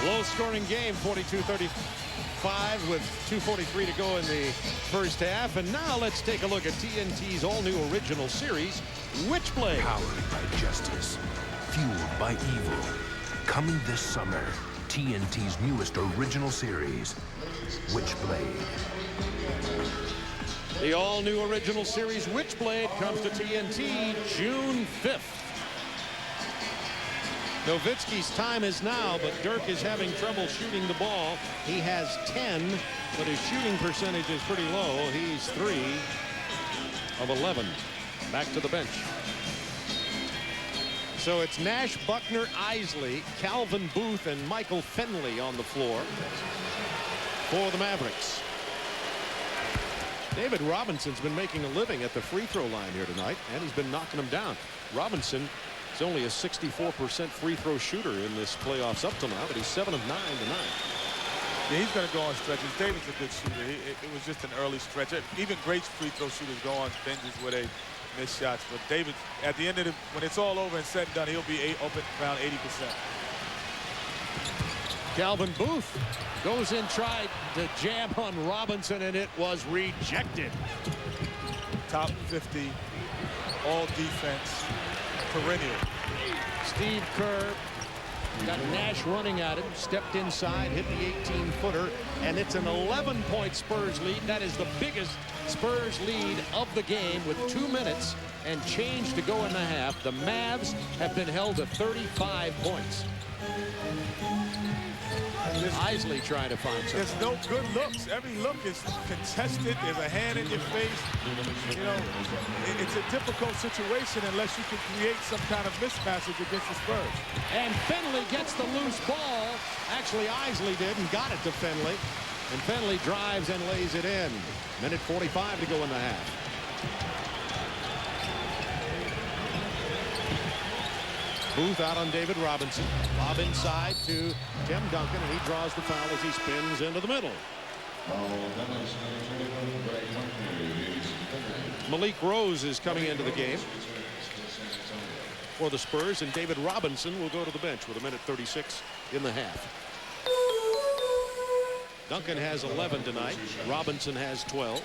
[SPEAKER 19] Low-scoring game, 42-35 with 2:43 to go in the first half. And now let's take a look at TNT's all-new original series, Witchblade.
[SPEAKER 4] Powered by justice, fueled by evil. Coming this summer, TNT's newest original series, Witchblade.
[SPEAKER 19] The all-new original series, Witchblade, comes to TNT June 5th. Nowitzki's time is now, but Dirk is having trouble shooting the ball. He has 10, but his shooting percentage is pretty low. He's 3 of 11. Back to the bench. So it's Nash, Buckner, Isley, Calvin Booth, and Michael Finley on the floor for the Mavericks. David Robinson's been making a living at the free throw line here tonight, and he's been knocking them down. Robinson is only a 64% free throw shooter in this playoffs up till now, but he's 7 of 9 tonight.
[SPEAKER 3] Yeah, he's going to go on stretches. David's a good shooter. It was just an early stretch. Even great free throw shooters go on binges where they miss shots. But David, at the end of when it's all over and said and done, he'll be open around 80%.
[SPEAKER 19] Calvin Booth goes in, tried to jam on Robinson, and it was rejected.
[SPEAKER 3] Top 50, all defense, perennial.
[SPEAKER 19] Steve Kerr got Nash running at him, stepped inside, hit the 18-footer, and it's an 11-point Spurs lead. That is the biggest Spurs lead of the game with 2 minutes and change to go in the half. The Mavs have been held to 35 points. Isley trying to find something.
[SPEAKER 3] There's no good looks. Every look is contested. There's a hand in your face. You know, it's a difficult situation unless you can create some kind of mismatches against the Spurs.
[SPEAKER 19] And Finley gets the loose ball. Actually, Isley did and got it to Finley. And Finley drives and lays it in. Minute 45 to go in the half. Booth out on David Robinson. Lob inside to Tim Duncan, and he draws the foul as he spins into the middle. Malik Rose is coming into the game for the Spurs, and David Robinson will go to the bench with 1:36 in the half. Duncan has 11 tonight. Robinson has 12.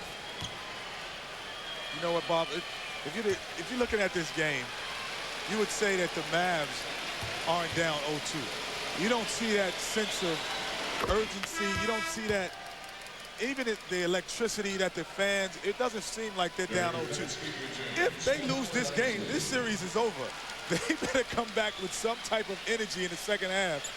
[SPEAKER 3] You know what, Bob? If you're looking at this game, you would say that the Mavs aren't down 0-2. You don't see that sense of urgency. You don't see that, even the electricity that the fans, it doesn't seem like they're down 0-2. If they lose this game, this series is over. They better come back with some type of energy in the second half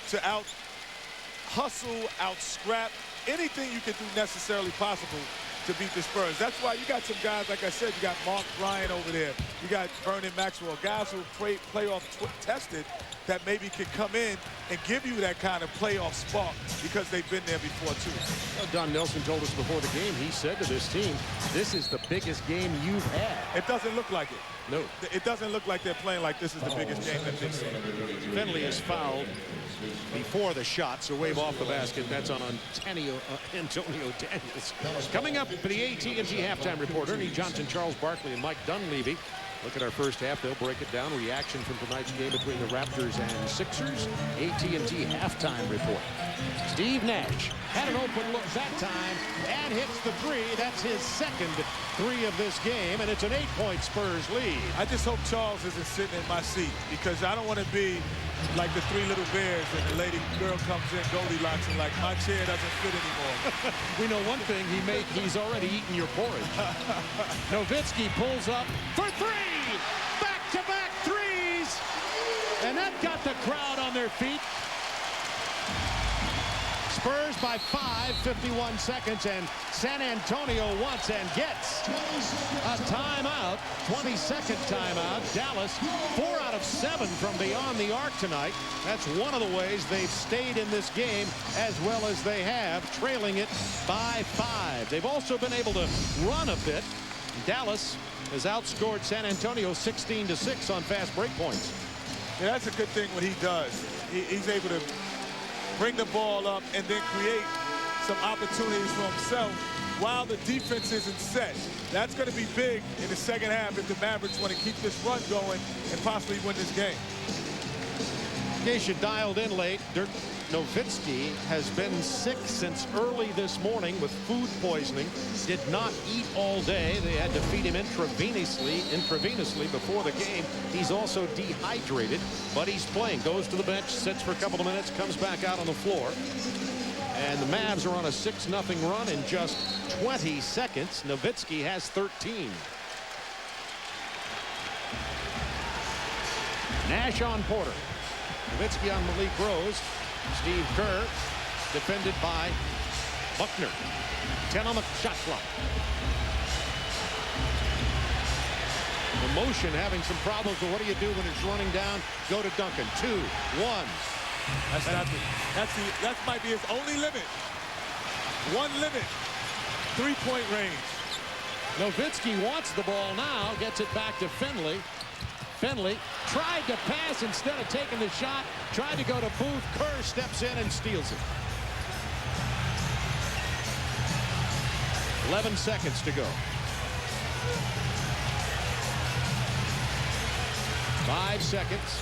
[SPEAKER 3] to out-hustle, out-scrap, anything you can do necessarily possible to beat the Spurs. That's why you got some guys, like I said, you got Mark Bryant over there. You got Vernon Maxwell, guys who are playoff tested that maybe can come in and give you that kind of playoff spark because they've been there before, too.
[SPEAKER 19] Well, Don Nelson told us before the game, he said to this team, this is the biggest game you've had.
[SPEAKER 3] It doesn't look like it.
[SPEAKER 19] No.
[SPEAKER 3] It doesn't look like they're playing like this is the biggest game that they've seen.
[SPEAKER 19] Finley is fouled before the shot, so wave off the basket. That's on Antonio Daniels. Coming up for the AT&T halftime report, Ernie Johnson, Charles Barkley, and Mike Dunleavy. Look at our first half. They'll break it down. Reaction from tonight's game between the Raptors and Sixers. AT&T halftime report. Steve Nash had an open look that time and hits the three. That's his second three of this game, and it's an 8-point Spurs lead.
[SPEAKER 3] I just hope Charles isn't sitting in my seat, because I don't want to be like the Three Little Bears and the lady girl comes in Goldilocks and like, my chair doesn't fit anymore.
[SPEAKER 19] We know one thing, he's already eaten your porridge. Nowitzki pulls up for three! Back-to-back threes! And that got the crowd on their feet. Spurs by 5, 51 seconds, and San Antonio wants and gets a timeout, 22nd timeout. Dallas, 4 out of 7 from beyond the arc tonight. That's one of the ways they've stayed in this game as well as they have, trailing it by 5. They've also been able to run a bit. Dallas has outscored San Antonio 16-6 on fast break points.
[SPEAKER 3] Yeah, that's a good thing what he does. He's able to bring the ball up and then create some opportunities for himself while the defense isn't set. That's going to be big in the second half if the Mavericks want to keep this run going and possibly win this game.
[SPEAKER 19] In case you dialed in late, Dirk Nowitzki has been sick since early this morning with food poisoning. Did not eat all day. They had to feed him intravenously before the game. He's also dehydrated, but he's playing. Goes to the bench, sits for a couple of minutes, comes back out on the floor. And the Mavs are on a 6-0 run in just 20 seconds. Nowitzki has 13. Nash on Porter. Nowitzki on Malik Rose. Steve Kerr defended by Buckner. 10 on the shot clock. The motion having some problems, but what do you do when it's running down? Go to Duncan. 2, 1.
[SPEAKER 3] That might be his only limit. One limit. 3-point range.
[SPEAKER 19] Nowitzki wants the ball now. Gets it back to Finley. Finley tried to pass instead of taking the shot. Tried to go to Booth. Kerr steps in and steals it. 11 seconds to go. 5 seconds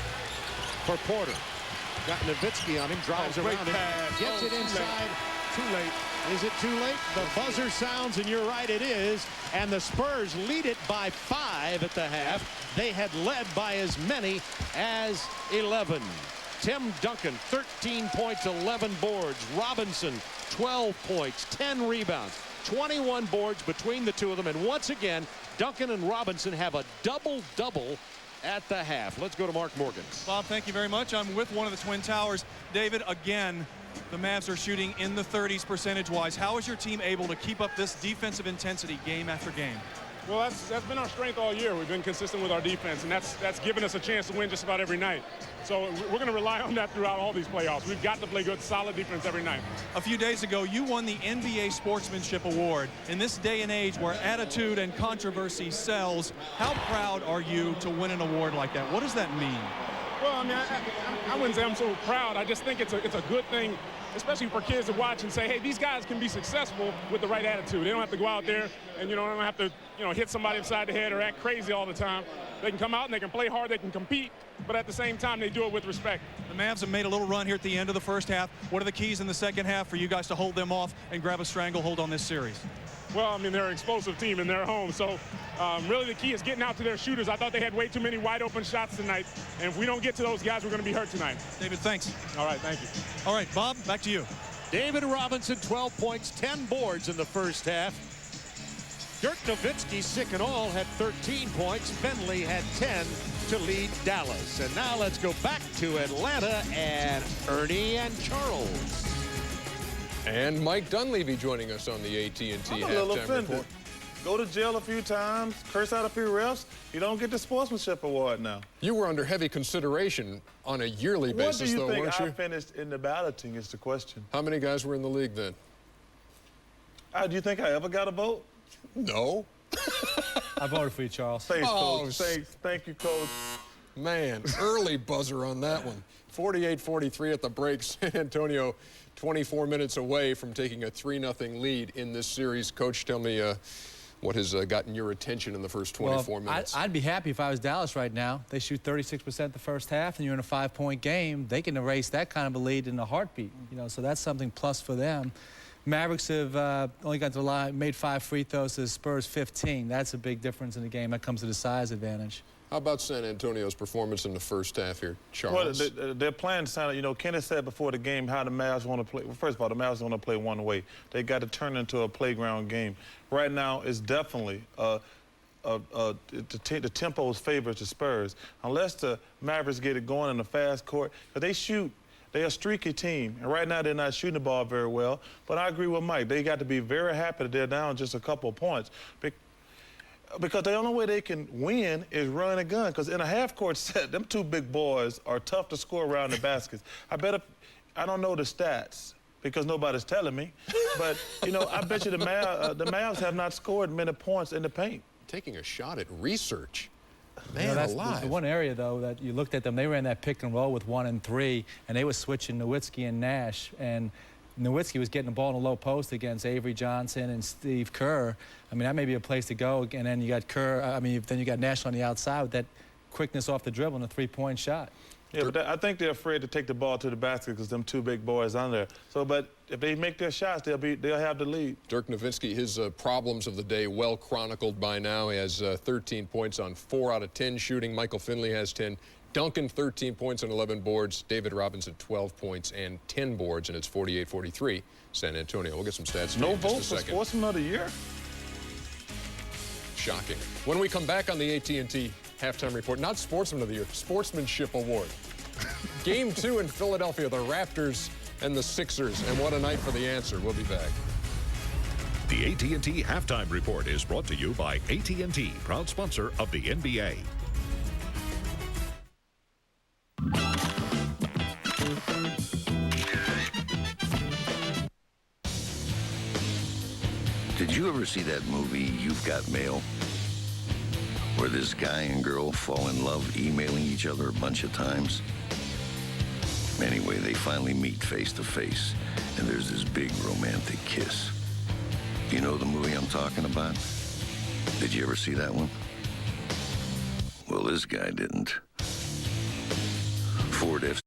[SPEAKER 19] for Porter. Got Nowitzki on him. Drives around him. Gets it inside.
[SPEAKER 3] Too late.
[SPEAKER 19] Is it too late? The buzzer sounds, and you're right, it is. And the Spurs lead it by 5 at the half. They had led by as many as 11. Tim Duncan, 13 points, 11 boards. Robinson, 12 points, 10 rebounds. 21 boards between the two of them. And once again, Duncan and Robinson have a double-double at the half. Let's go to Mark Morgan.
[SPEAKER 6] Bob, thank you very much. I'm with one of the Twin Towers. David, again, the Mavs are shooting in the 30s percentage-wise. How is your team able to keep up this defensive intensity game after game?
[SPEAKER 2] Well, that's been our strength all year. We've been consistent with our defense, and that's given us a chance to win just about every night. So we're going to rely on that throughout all these playoffs. We've got to play good, solid defense every night.
[SPEAKER 6] A few days ago, you won the NBA Sportsmanship Award. In this day and age where attitude and controversy sells, how proud are you to win an award like that? What does that mean?
[SPEAKER 2] Well, I mean, I wouldn't say I'm so proud. I just think it's a good thing, especially for kids to watch and say, hey, these guys can be successful with the right attitude. They don't have to go out there and, don't have to, hit somebody upside the head or act crazy all the time. They can come out and they can play hard, they can compete, but at the same time, they do it with respect.
[SPEAKER 6] The Mavs have made a little run here at the end of the first half. What are the keys in the second half for you guys to hold them off and grab a stranglehold on this series?
[SPEAKER 2] Well, I mean, they're an explosive team in their home, so really the key is getting out to their shooters. I thought they had way too many wide open shots tonight, and if we don't get to those guys, we're going to be hurt tonight.
[SPEAKER 6] David, thanks.
[SPEAKER 2] All right, thank you.
[SPEAKER 6] All right, Bob, back to you.
[SPEAKER 19] David Robinson, 12 points, 10 boards in the first half. Dirk Nowitzki, sick and all, had 13 points. Finley had 10 to lead Dallas. And now let's go back to Atlanta and Ernie and Charles.
[SPEAKER 5] And Mike Dunleavy joining us on the AT&T
[SPEAKER 23] I'm a little
[SPEAKER 5] halftime
[SPEAKER 23] offended.
[SPEAKER 5] report.
[SPEAKER 23] Go to jail a few times, curse out a few refs, you don't get the sportsmanship award now.
[SPEAKER 5] You were under heavy consideration on a yearly basis, though, weren't you?
[SPEAKER 23] What do you think I finished in the balloting is the question.
[SPEAKER 5] How many guys were in the league then?
[SPEAKER 23] Do you think I ever got a vote?
[SPEAKER 5] No.
[SPEAKER 24] I voted for you, Charles.
[SPEAKER 23] Thanks, Coach. Thank you, Coach.
[SPEAKER 5] Man, early buzzer on that one. 48-43 at the break. San Antonio 24 minutes away from taking a 3-0 lead in this series. Coach, tell me What has gotten your attention in the first 24 minutes?
[SPEAKER 24] I'd be happy if I was Dallas right now. They shoot 36% the first half, and you're in a 5-point game. They can erase that kind of a lead in a heartbeat. You know, so that's something plus for them. Mavericks have only got to the line, made 5 free throws to the Spurs 15. That's a big difference in the game. That comes to the size advantage.
[SPEAKER 5] How about San Antonio's performance in the first half here, Charles?
[SPEAKER 23] Well, they're playing San. You know, Kenneth said before the game how the Mavs want to play. Well, first of all, the Mavs want to play one way. They got to turn into a playground game. Right now, it's definitely the tempo's favors the Spurs. Unless the Mavericks get it going in the fast court, but they shoot. They're a streaky team, and right now they're not shooting the ball very well. But I agree with Mike. They got to be very happy that they're down just a couple of points. Because the only way they can win is run a gun. Because in a half-court set, them 2 big boys are tough to score around the baskets. I don't know the stats because nobody's telling me. But, you know, I bet you the Mavs have not scored many points in the paint.
[SPEAKER 5] Taking a shot at research. Man,
[SPEAKER 24] you know, that's
[SPEAKER 5] alive.
[SPEAKER 24] the one area, though, that you looked at them. They ran that pick and roll with 1 and 3, and they were switching Nowitzki and Nash. And Nowitzki was getting the ball in the low post against Avery Johnson and Steve Kerr. I mean, that may be a place to go. And then you got then you got Nash on the outside with that quickness off the dribble and a 3-point shot.
[SPEAKER 23] Yeah, but I think they're afraid to take the ball to the basket because them 2 big boys on there. So, but if they make their shots, they'll have the lead.
[SPEAKER 5] Dirk Nowitzki, his problems of the day well chronicled by now. He has 13 points on 4 out of 10 shooting. Michael Finley has 10. Duncan, 13 points and 11 boards. David Robinson, 12 points and 10 boards, and it's 48-43 San Antonio. We'll get some stats.
[SPEAKER 23] No vote for Sportsman of the Year?
[SPEAKER 5] Shocking. When we come back on the AT&T Halftime Report, not Sportsman of the Year, Sportsmanship Award. Game 2 in Philadelphia, the Raptors and the Sixers, and what a night for the answer. We'll be back.
[SPEAKER 7] The AT&T Halftime Report is brought to you by AT&T, proud sponsor of the NBA.
[SPEAKER 8] Did you ever see that movie, You've Got Mail? Where this guy and girl fall in love emailing each other a bunch of times? Anyway, they finally meet face to face, and there's this big romantic kiss. You know the movie I'm talking about? Did you ever see that one? Well, this guy didn't. Ford F.